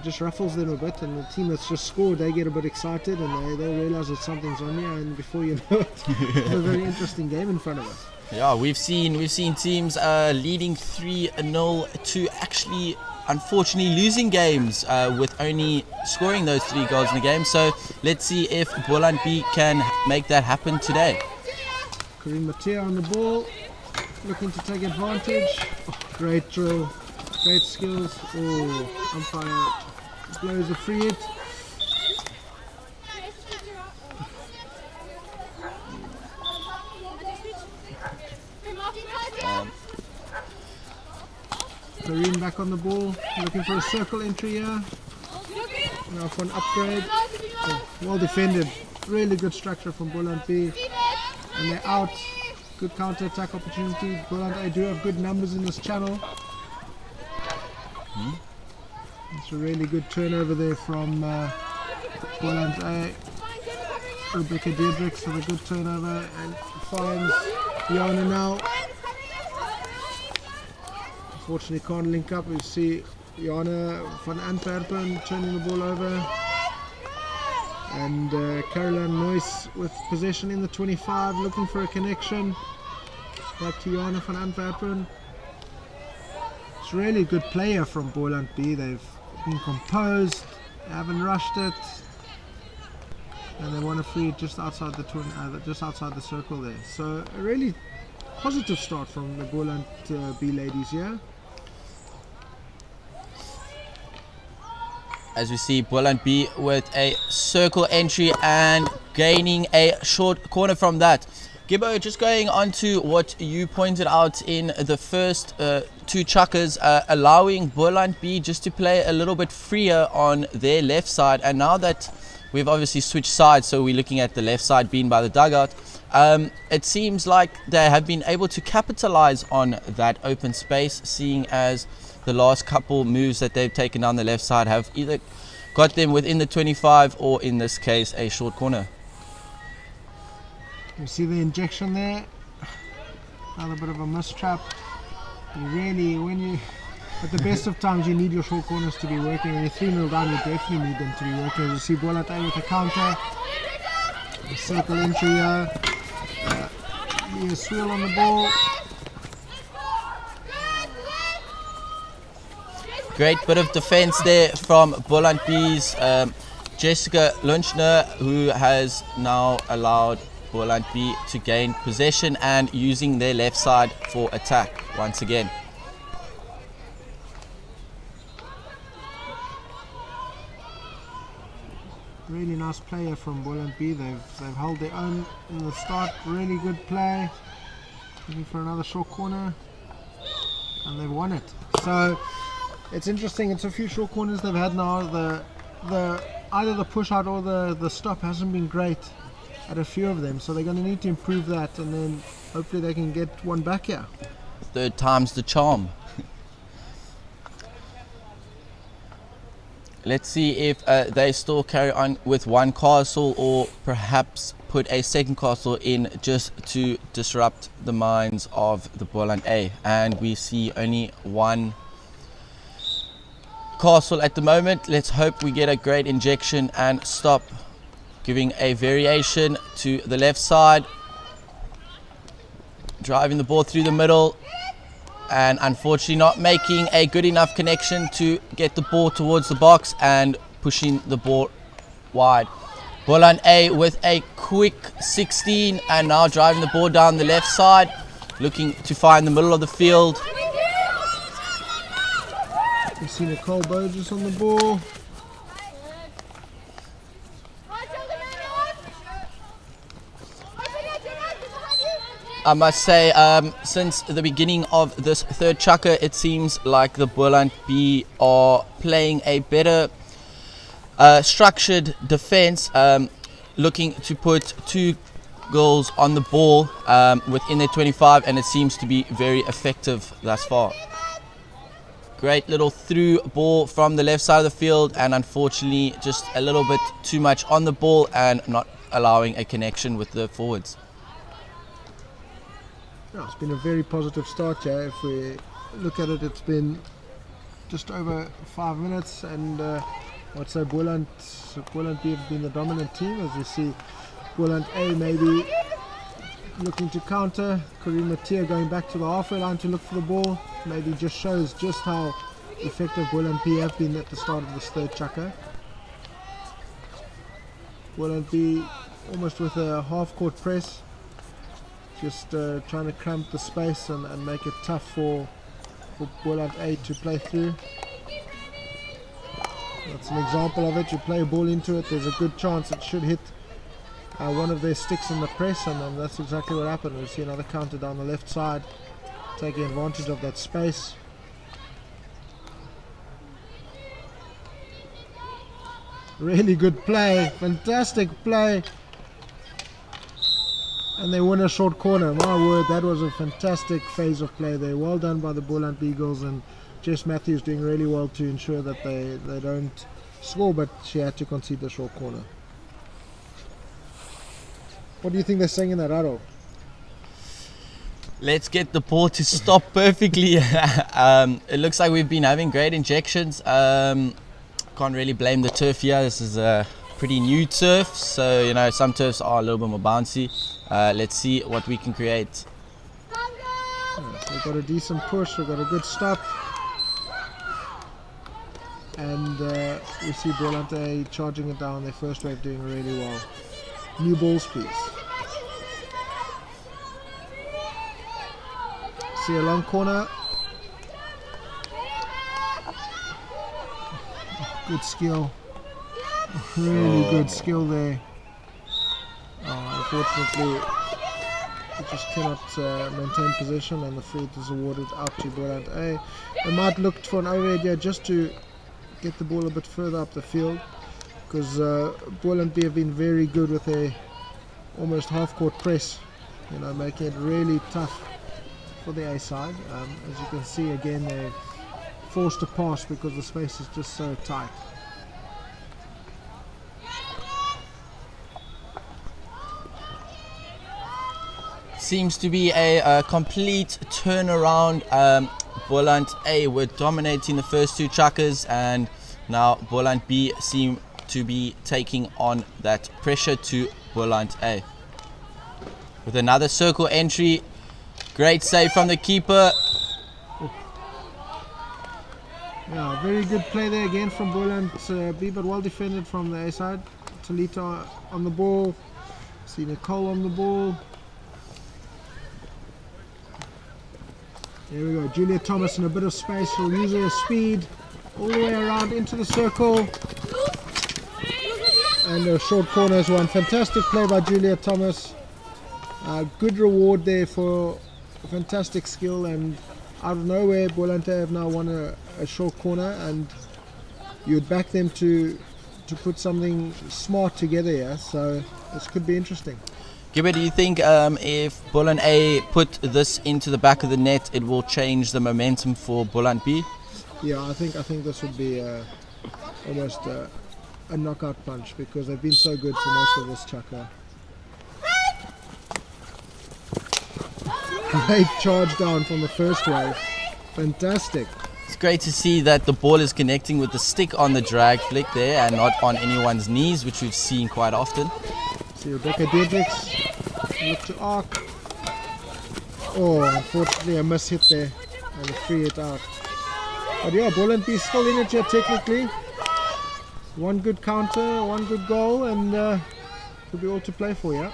just ruffles them a bit, and the team that's just scored, they get a bit excited and they realize that something's on here, and before you know it, it's a very interesting game in front of us. Yeah, we've seen teams leading 3-0 to actually unfortunately losing games with only scoring those 3 goals in the game. So let's see if Boland B can make that happen today. Karim Matia on the ball, looking to take advantage. Oh, great drill. Great skills. Oh, umpire blows a free hit. Kareem back on the ball, looking for a circle entry here. Now for an upgrade. Oh, well defended. Really good structure from Boland B. And they're out. Good counter attack opportunity. Boland A do have good numbers in this channel. It's a really good turnover there from Boland A. Rebecca Diedrichs with a good turnover and finds Jana now. Unfortunately can't link up. We see Jana van Antwerpen turning the ball over. And Caroline Noyce with possession in the 25, looking for a connection. Back to Jana van Antwerpen. It's really good player from Boland B. They've been composed, they haven't rushed it, and they want to free it just outside the circle there. So a really positive start from the Boland B ladies here. As we see Boland B with a circle entry and gaining a short corner from that. Gibbo, just going on to what you pointed out in the first 2 chukkers, allowing Boland B just to play a little bit freer on their left side. And now that we've obviously switched sides, so we're looking at the left side being by the dugout, it seems like they have been able to capitalize on that open space, seeing as the last couple moves that they've taken down the left side have either got them within the 25 or in this case a short corner. You see the injection there, another bit of a mistrap. You really, at the best of times, you need your short corners to be working. When you're 3-0 down, you definitely need them to be working. As you see Boland A with a counter, a circle entry here, Leah Swirl on the ball. Great bit of defense there from Boland B's Jessica Lunchner, who has now allowed Boland B to gain possession and using their left side for attack once again. Really nice player from Boland B. They've held their own in the start. Really good play. Looking for another short corner, and they've won it. So it's interesting. It's a few short corners they've had now. The either the push out or the stop hasn't been great. at a few of them, so they're going to need to improve that, and then hopefully they can get one back here. Third time's the charm. Let's see if they still carry on with one castle, or perhaps put a second castle in just to disrupt the minds of the Boland A. And we see only one castle at the moment. Let's hope we get a great injection and stop giving a variation to the left side. Driving the ball through the middle, and unfortunately not making a good enough connection to get the ball towards the box and pushing the ball wide. Boland A with a quick 16, and now driving the ball down the left side, looking to find the middle of the field. We see Nicole Burgess on the ball. I must say, since the beginning of this third chukker, it seems like the Boland B are playing a better structured defense, looking to put 2 goals on the ball within their 25, and it seems to be very effective thus far. Great little through ball from the left side of the field, and unfortunately just a little bit too much on the ball and not allowing a connection with the forwards. Yeah, it's been a very positive start here. If we look at it, it's been just over 5 minutes, and I'd say Boland B have been the dominant team. As you see, Boland A maybe looking to counter. Kareem Mattia going back to the halfway line to look for the ball. Maybe just shows just how effective Boland B have been at the start of this third chukker. Boland B almost with a half-court press, just trying to cramp the space and make it tough for Boland A to play through. That's an example of it. You play a ball into it, there's a good chance it should hit one of their sticks in the press, and then that's exactly what happened. We see another counter down the left side, taking advantage of that space. Really good play, fantastic play. And they win a short corner. My word, that was a fantastic phase of play there. Well done by the Boland Beagles, and Jess Matthews doing really well to ensure that they don't score, but she had to concede the short corner. What do you think they're saying in that huddle? Let's get the ball to stop perfectly. It looks like we've been having great injections. Can't really blame the turf here. This is a pretty new turf, so you know, some turfs are a little bit more bouncy. Let's see what we can create. So we've got a decent push, we've got a good stop, and we see Boland A charging it down. Their first wave doing really well. New balls, please. See a long corner. Good skill. Really good skill there. Unfortunately, it just cannot maintain possession, and the free is awarded out to Boland A. They might look for an overhead here just to get the ball a bit further up the field, because Boland B have been very good with a almost half-court press, you know, making it really tough for the A side. As you can see, again, they're forced to pass because the space is just so tight. Seems to be a complete turnaround. Boland A were dominating the first 2 chukkers, and now Boland B seem to be taking on that pressure to Boland A. With another circle entry, great save from the keeper. Yeah, very good play there again from Boland B, but well defended from the A side. Talita on the ball, see Nicole on the ball. There we go, Julia Thomas in a bit of space. She'll use her speed all the way around into the circle. And a short corner is one. Fantastic play by Julia Thomas. Good reward there for a fantastic skill, and out of nowhere Boland have now won a short corner, and you'd back them to to put something smart together here, so this could be interesting. Gibber, do you think if Boland A put this into the back of the net, it will change the momentum for Boland B? Yeah, I think this would be almost a knockout punch, because they've been so good for most of this chukker. Great charge down from the first wave. Fantastic. It's great to see that the ball is connecting with the stick on the drag flick there and not on anyone's knees, which we've seen quite often. See Rebecca Dedricks look to arc. Oh, unfortunately a miss hit there and a free hit out. But yeah, Boland B still in it here technically. One good counter, one good goal, and could be all to play for, yeah.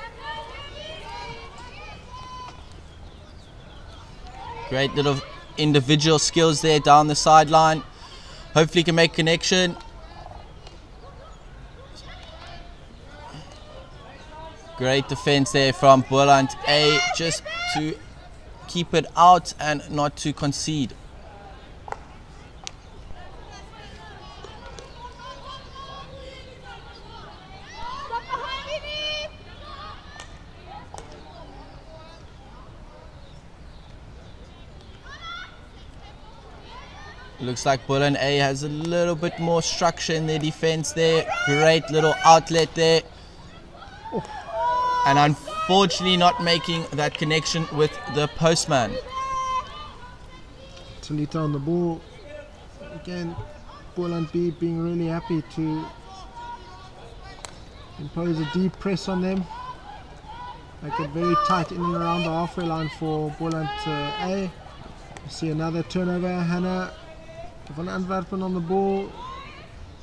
Great little individual skills there down the sideline. Hopefully he can make connection. Great defense there from Boland A, just to keep it out and not to concede. Looks like Boland A has a little bit more structure in their defense there. Great little outlet there. And unfortunately not making that connection with the postman. Talita on the ball. Again, Boland B being really happy to impose a deep press on them. Make it very tight in and around the halfway line for Boland A. You see another turnover. Hannah van Antwerpen on the ball.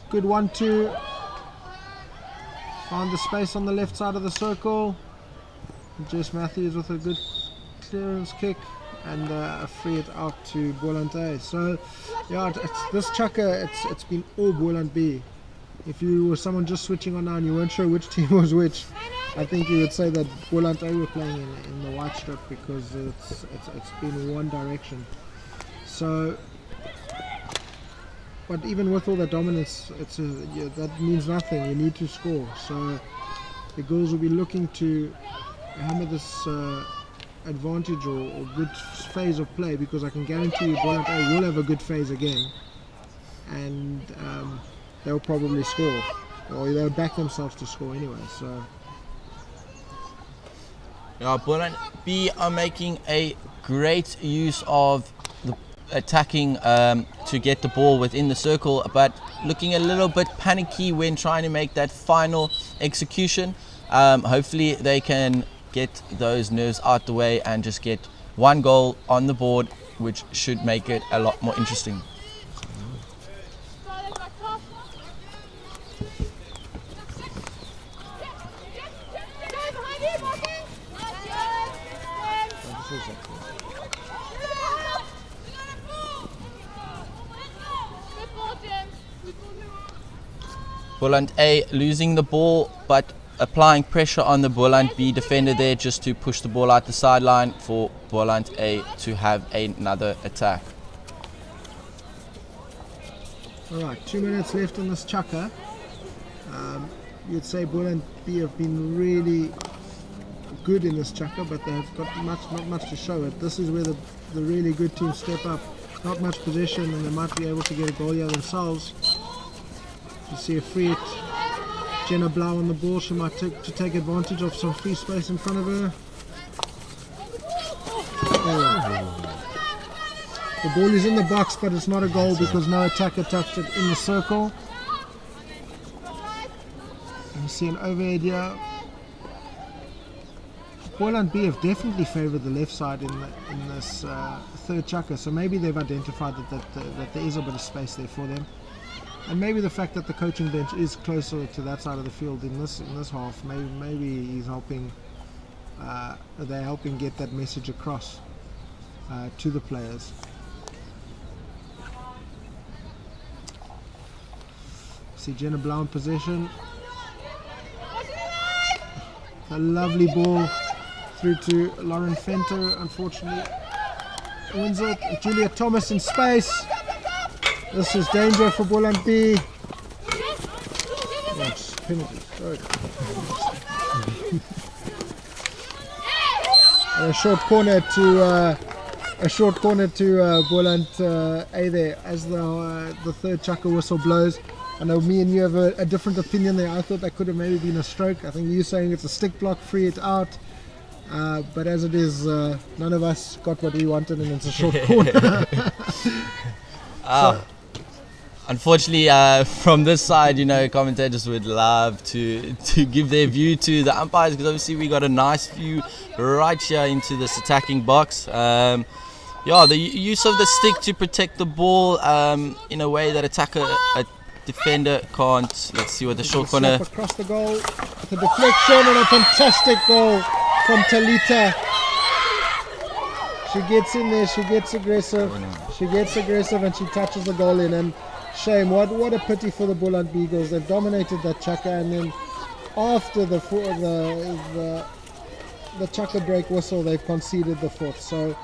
Good 1-2. Found the space on the left side of the circle. Jess Matthews with a good clearance kick and a free it out to Boland A. So yeah, this chukker, it's been all Boland B. If you were someone just switching on now and you weren't sure which team was which, I think you would say that Boland A were playing in the white strip, because it's been one direction. So, but even with all that dominance, that means nothing. You need to score. So the girls will be looking to hammer this advantage or good phase of play, because I can guarantee you Boland A will have a good phase again, and they'll probably score, or they'll back themselves to score anyway. So yeah, Boland B are making a great use of the attacking to get the ball within the circle, but looking a little bit panicky when trying to make that final execution. Hopefully they can get those nerves out the way and just get one goal on the board, which should make it a lot more interesting. Boland A losing the ball, but applying pressure on the Boland B defender there just to push the ball out the sideline for Boland A to have another attack. Alright, 2 minutes left in this chukker. You'd say Boland B have been really good in this chukker, but they have got not much to show it. This is where the really good teams step up. Not much possession, and they might be able to get a goal here themselves. You see a free hit. Jenna Blau on the ball. She might take advantage of some free space in front of her. Oh. The ball is in the box, but it's not a goal because no attacker touched it in the circle. And you see an overhead here. Boland B have definitely favoured the left side in this third chukker, so maybe they've identified that there is a bit of space there for them. And maybe the fact that the coaching bench is closer to that side of the field in this half, maybe he's helping. They're helping get that message across to the players. See Jenna Blau in possession. A lovely ball through to Lauren Fenter. Unfortunately, wins it. Julia Thomas in space. This is danger for Boland B. it's penalty. Sorry. And a short corner to Boland A there as the third chucker whistle blows. I know me and you have a different opinion there. I thought that could have maybe been a stroke. I think you're saying it's a stick block, free it out. But as it is, none of us got what we wanted, and it's a short corner. Unfortunately, from this side, commentators would love to give their view to the umpires, because obviously we got a nice view right here into this attacking box. The use of the stick to protect the ball in a way that a defender can't. Let's see what the short corner. Across the goal, with a deflection and a fantastic goal from Talita. She gets in there, she gets aggressive, and she touches the goal in. And shame, what a pity for the Boland Beagles. They've dominated that chucker, and then after the chucker break whistle, they've conceded the fourth. So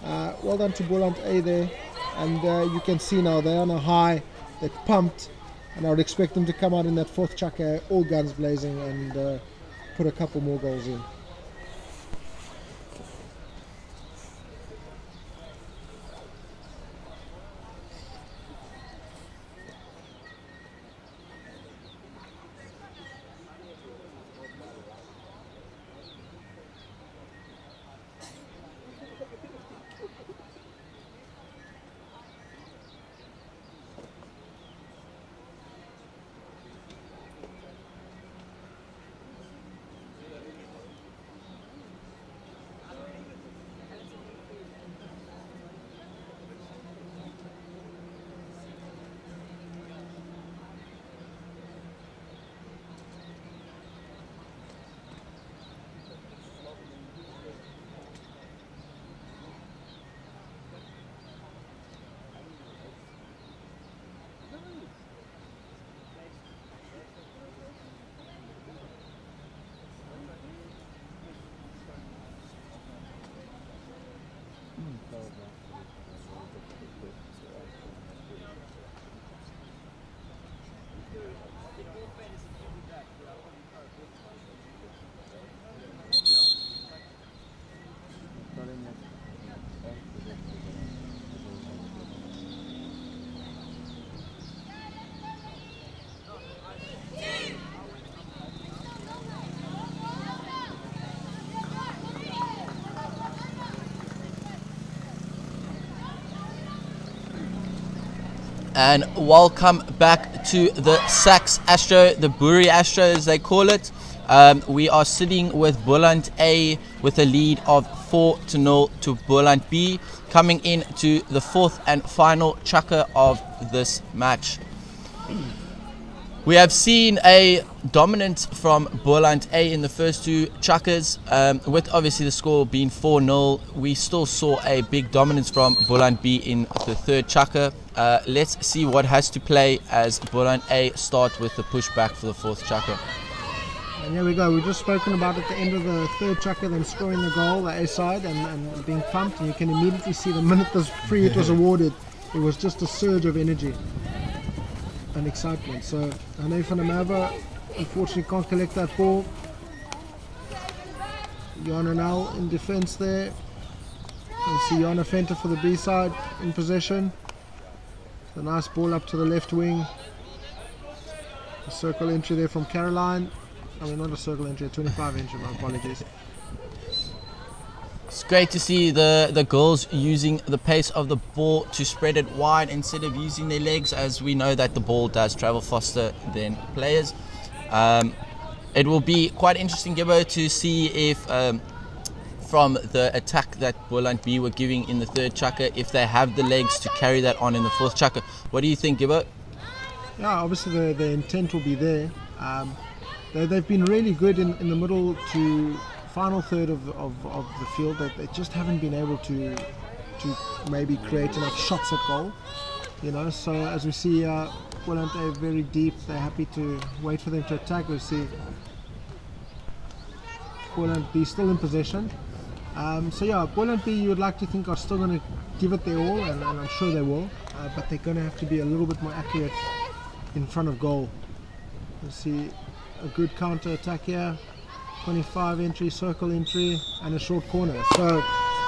well done to Boland A there, and you can see now they're on a high, they're pumped, and I would expect them to come out in that fourth chucker all guns blazing and put a couple more goals in. And welcome back to the Sax Astro, the Buri Astro as they call it. We are sitting with Boland A with a lead of 4-0 to Boland B, coming into the fourth and final chucker of this match. We have seen a dominance from Boland A in the first two chuckers, with obviously the score being 4-0. We still saw a big dominance from Boland B in the third chucker. Let's see what has to play as Boland A start with the pushback for the fourth chucker. And here we go. We've just spoken about at the end of the third chucker them scoring the goal, the A side, and being pumped. And you can immediately see the minute this free hit was awarded, it was just a surge of energy and excitement. So Hane van der Merwe unfortunately can't collect that ball. Jana Nel in defence there. You see Jana Venter for the B side in possession. A nice ball up to the left wing. A circle entry there from Caroline. I mean, not a circle entry, a 25 entry, my apologies. It's great to see the girls using the pace of the ball to spread it wide instead of using their legs, as we know that the ball does travel faster than players. It will be quite interesting, Gibbo, to see if from the attack that Boland B were giving in the third chucker, if they have the legs to carry that on in the fourth chucker. What do you think, Gibbo? Yeah, obviously the intent will be there. They've been really good in the middle to final third of the field. They just haven't been able to maybe create enough shots at goal. So as we see, Boland A very deep. They're happy to wait for them to attack. We see Boland B still in possession. Boland B, you would like to think, are still going to give it their all, and I'm sure they will. But they're going to have to be a little bit more accurate in front of goal. You see a good counter attack here. 25 entry, circle entry, and a short corner. So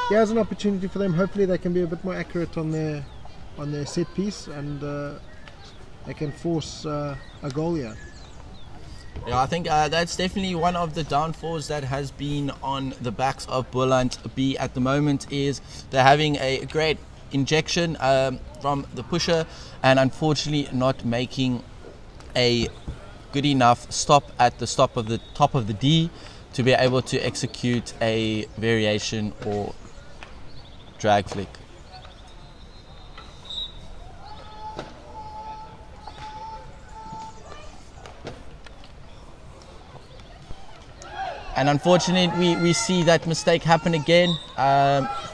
here's an opportunity for them. Hopefully they can be a bit more accurate on their set piece, and they can force a goal here. Yeah, I think that's definitely one of the downfalls that has been on the backs of Boland B at the moment, is they're having a great injection from the pusher and unfortunately not making a good enough stop at the top of the D to be able to execute a variation or drag flick. And unfortunately, we see that mistake happen again,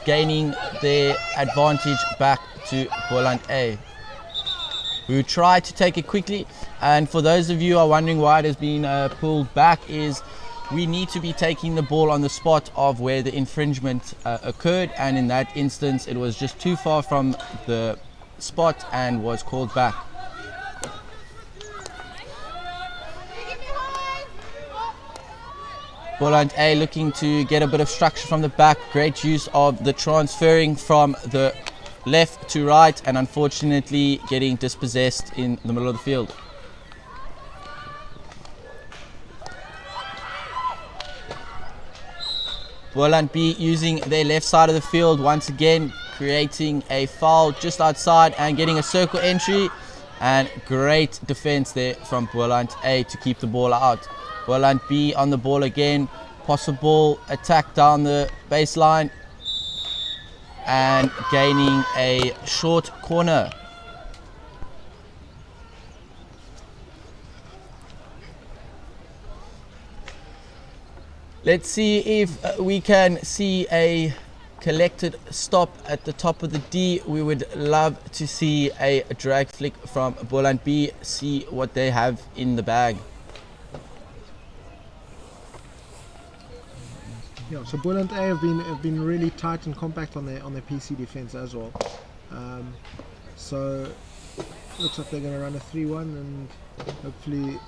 gaining their advantage back to Boland A, who tried to take it quickly. And for those of you who are wondering why it has been pulled back, is we need to be taking the ball on the spot of where the infringement occurred, and in that instance it was just too far from the spot and was called back. Boland A looking to get a bit of structure from the back. Great use of the transferring from the left to right, and unfortunately getting dispossessed in the middle of the field. Boland B using their left side of the field once again, creating a foul just outside and getting a circle entry, and great defense there from Boland A to keep the ball out. Boland B on the ball again, possible attack down the baseline and gaining a short corner. Let's see if we can see a collected stop at the top of the D. We would love to see a drag flick from Boland B, see what they have in the bag. Yeah, so Boland A have been really tight and compact on their PC defense as well. So looks like they're going to run a 3-1, and hopefully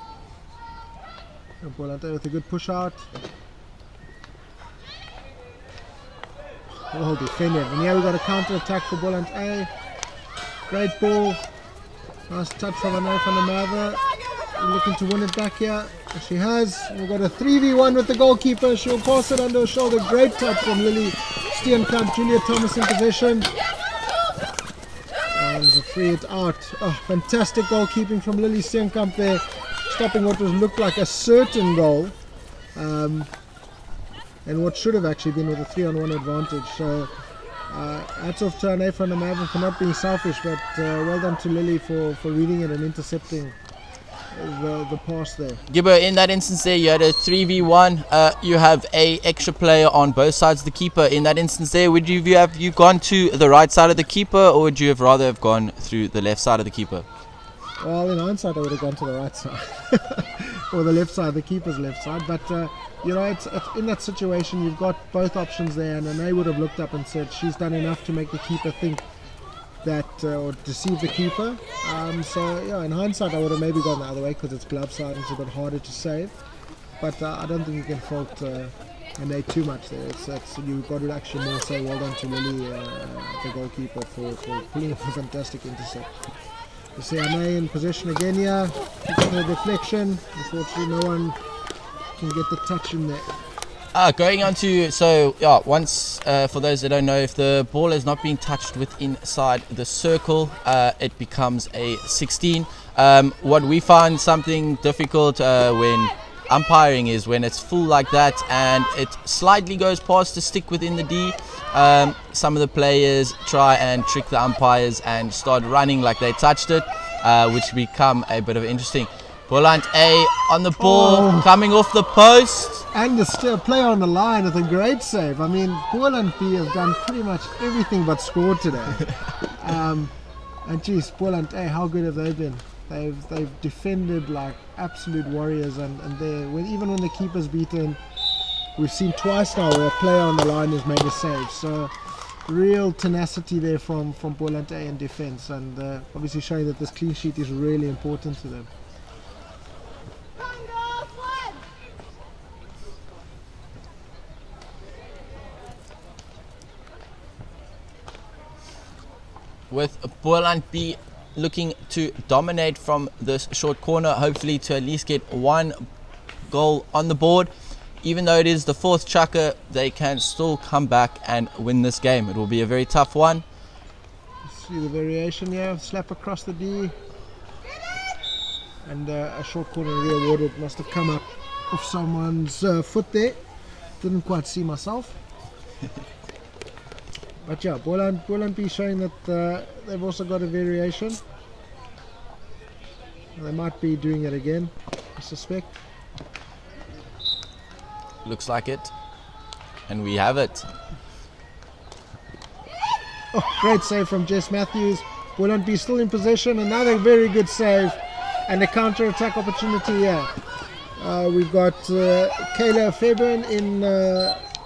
Boland A with a good push out. Well defended, and here we've got a counter attack for Boland A. Great ball, nice touch from Anay van der Merwe. Looking to win it back here. She has. We've got a 3v1 with the goalkeeper. She'll pass it under her shoulder. Great touch from Lily Steenkamp. Julia Thomas in possession. And there's a free hit out. Oh, fantastic goalkeeping from Lily Steenkamp there, stopping what looked like a certain goal. And what should have actually been with a 3-on-1 advantage. So hats off to Anay van der Merwe for not being selfish, but well done to Lily for reading it and intercepting the pass there. Gibbo, in that instance there, you had a 3v1. You have a extra player on both sides of the keeper. In that instance there, would you have gone to the right side of the keeper, or would you have rather have gone through the left side of the keeper? Well, in hindsight, I would have gone to the right side or the left side, the keeper's left side. But you know, it's in that situation, you've got both options there, and they would have looked up and said she's done enough to make the keeper think that, or deceive the keeper. So yeah, in hindsight, I would have maybe gone the other way because it's glove side and it's a bit harder to save. But I don't think you can fault Anay too much there. You've got to actually more say well done to Lily, the goalkeeper, for pulling off a fantastic intercept. You see Anay in possession again here, taking a deflection. Unfortunately, no one can get the touch in there. Going on to, so yeah, once for those that don't know, if the ball is not being touched with inside the circle, it becomes a 16. What we find something difficult when umpiring is when it's full like that and it slightly goes past the stick within the D. Some of the players try and trick the umpires and start running like they touched it, which become a bit of interesting. Boland A on the ball, coming off the post. And the player on the line with a great save. I mean, Boland B have done pretty much everything but scored today. And geez, Boland A, how good have they been? They've defended like absolute warriors, and even when the keeper's beaten, we've seen twice now where a player on the line has made a save. So real tenacity there from Boland A in defence, and obviously showing that this clean sheet is really important to them. with Boland B looking to dominate from this short corner, hopefully to at least get one goal on the board. Even though it is the fourth chucker, they can still come back and win this game. It will be a very tough one. See the variation here, slap across the D, and a short corner rear warded must have come up off someone's foot there. Didn't quite see myself. But yeah, Boland B showing that they've also got a variation. They might be doing it again, I suspect. Looks like it. And we have it. Oh, great save from Jess Matthews. Boland B still in possession. Another very good save. And a counter-attack opportunity here. We've got Kayla Fairburn in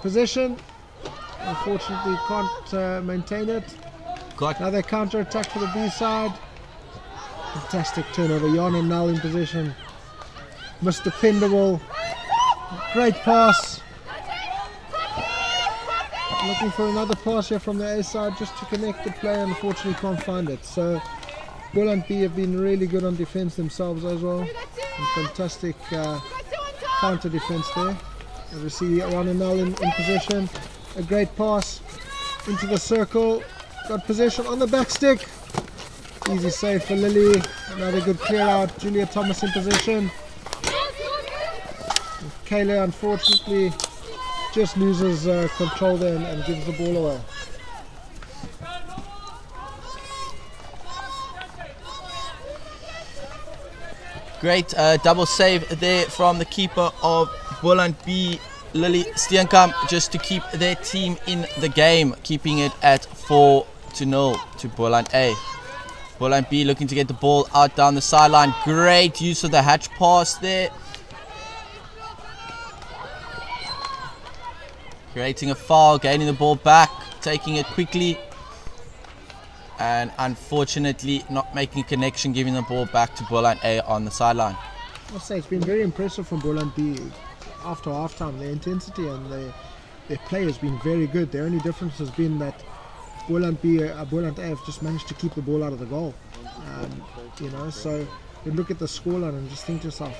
possession. Unfortunately can't maintain it. Another counter-attack for the B side. Fantastic turnover. Jan and Null in possession. Mr. Pendable. Great pass. Looking for another pass here from the A side just to connect the play. Unfortunately can't find it. So Boland B have been really good on defense themselves as well. And fantastic counter defense there. As we see Jan and Null in possession. A great pass into the circle. Got possession on the back stick. Easy save for Lily. Another good clear out. Julia Thomas in possession. Kayla unfortunately just loses control there and gives the ball away. Great double save there from the keeper of Boland B, Lily Steenkamp, just to keep their team in the game, keeping it at 4-0 to Boland A. Boland B looking to get the ball out down the sideline. Great use of the hatch pass there. Creating a foul, gaining the ball back, taking it quickly. And unfortunately not making a connection, giving the ball back to Boland A on the sideline. I'll say it's been very impressive from Boland B after half-time. Their intensity and their play has been very good. The only difference has been that Boland A have just managed to keep the ball out of the goal. So you look at the scoreline and just think to yourself,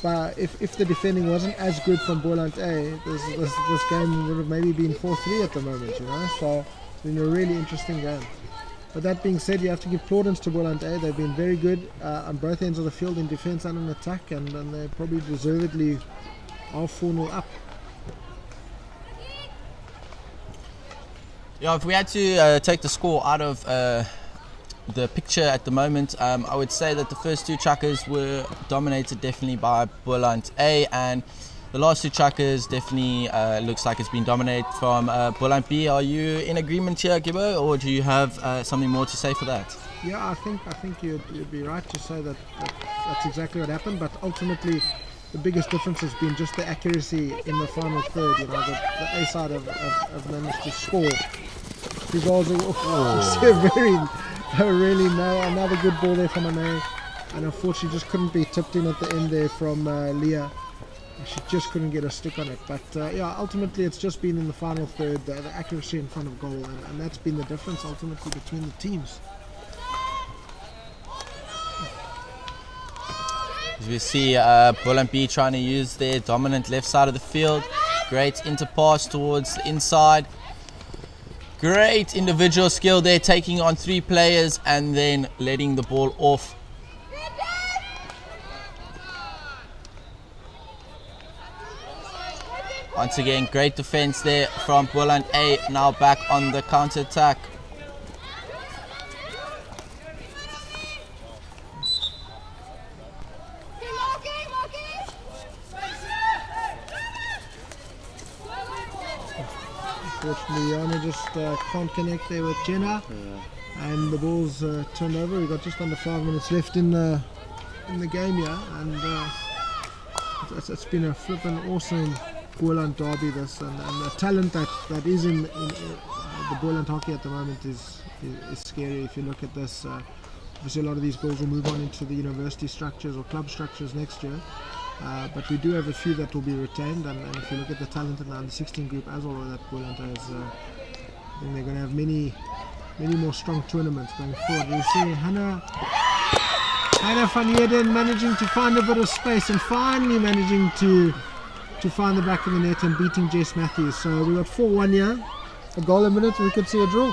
but if the defending wasn't as good from Boland A, this game would have maybe been 4-3 at the moment, So it's been a really interesting game. But that being said, you have to give plaudits to Boland A. They've been very good on both ends of the field in defence and in attack, and they probably deservedly are 4-0 up. Yeah, if we had to take the score out of the picture at the moment, I would say that the first two chuckers were dominated definitely by Boland A, and the last two chuckers definitely looks like it's been dominated from Boland B. Are you in agreement here, Gibbo, or do you have something more to say for that? Yeah, I think you'd be right to say that's exactly what happened, but ultimately the biggest difference has been just the accuracy in the final third. The A side have managed to score. Two goals. Another good ball there from Ane, and unfortunately just couldn't be tipped in at the end there from Leah. She just couldn't get a stick on it. But ultimately it's just been in the final third, the accuracy in front of goal, and that's been the difference ultimately between the teams. As we see Boland B trying to use their dominant left side of the field. Great interpass towards the inside. Great individual skill there, taking on three players and then letting the ball off. Once again, great defense there from Boland A, now back on the counter attack. Unfortunately, Yana just can't connect there with Jenna, and the ball's turned over. We've got just under 5 minutes left in the game here, and it's been a flippin' awesome Boland derby. This and the talent that is in the Boland hockey at the moment is scary. If you look at this, obviously a lot of these girls will move on into the university structures or club structures next year. But we do have a few that will be retained, and if you look at the talent in the under 16 group as well that Boland has, I think they're going to have many many more strong tournaments going forward. You see Hannah van Heerden managing to find a bit of space and finally managing to find the back of the net and beating Jess Matthews. So we got 4-1 here. A goal a minute, we could see a draw.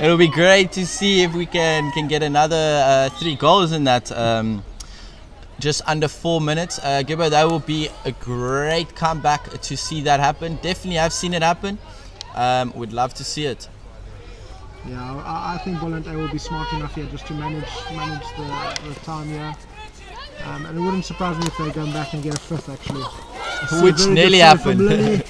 It'll be great to see if we can get another 3 goals in that. Just under 4 minutes. Gibbo, that will be a great comeback to see that happen. Definitely have seen it happen. Would love to see it. Yeah, I think Boland will be smart enough here just to manage the time here. And it wouldn't surprise me if they go back and get a 5th actually. Which nearly happened.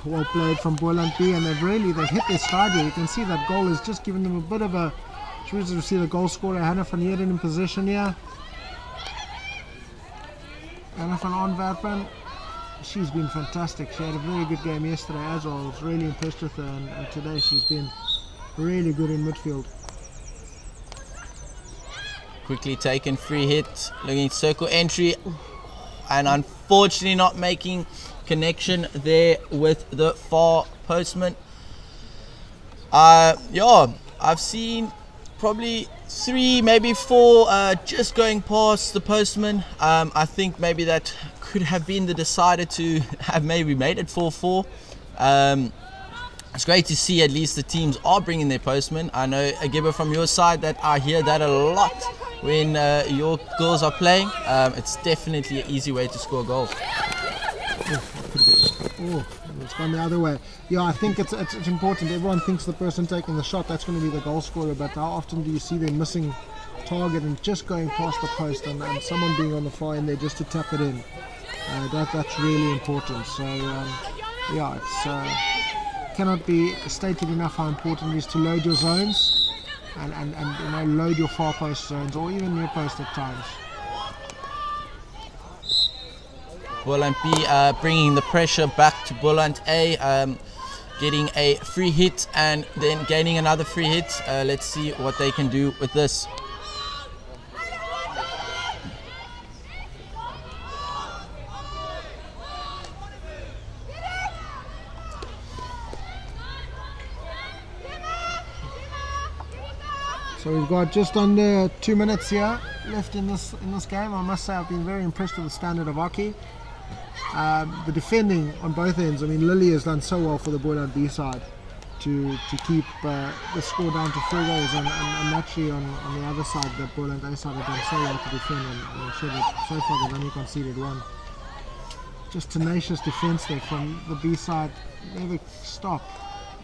Well played from Boland B, and they've hit their stride here. You can see that goal has just given them a bit of a choose to see the goal scorer Hannah van Heerden in position here. Hannah van Antwerpen, she's been fantastic. She had a very good game yesterday as well. I was really impressed with her, and today she's been really good in midfield. Quickly taken, free hit, looking circle entry, and unfortunately not making connection there with the far postman. I've seen probably 3, maybe 4 just going past the postman. I think maybe that could have been the decider to have maybe made it 4-4. It's great to see at least the teams are bringing their postmen. I know, Gibber, from your side, that I hear that a lot when your girls are playing. It's definitely an easy way to score goals. Oh, it's gone the other way. Yeah, I think it's important. Everyone thinks the person taking the shot, that's going to be the goal scorer, but how often do you see them missing target and just going past the post and someone being on the far end there just to tap it in? That's really important. So, yeah, it's cannot be stated enough how important it is to load your zones and load your far post zones or even near post at times. Boland B bringing the pressure back to Boland A, getting a free hit and then gaining another free hit. Let's see what they can do with this. So we've got just under 2 minutes here left in this game. I must say I've been very impressed with the standard of hockey. The defending on both ends. I mean, Lily has done so well for the Boland B side to keep the score down to 4 goals, and naturally on the other side, the Boland A side have done so well to defend, and I'm sure that so far they've only conceded 1. Just tenacious defence there from the B side, never stop,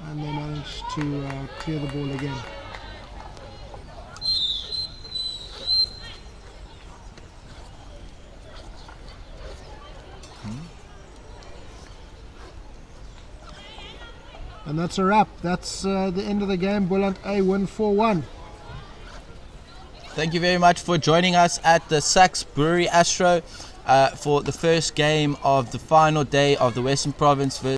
and they managed to clear the ball again. And that's a wrap. That's the end of the game. Boland A win 4-1. Thank you very much for joining us at the Sachs Brewery Astro for the first game of the final day of the Western Province versus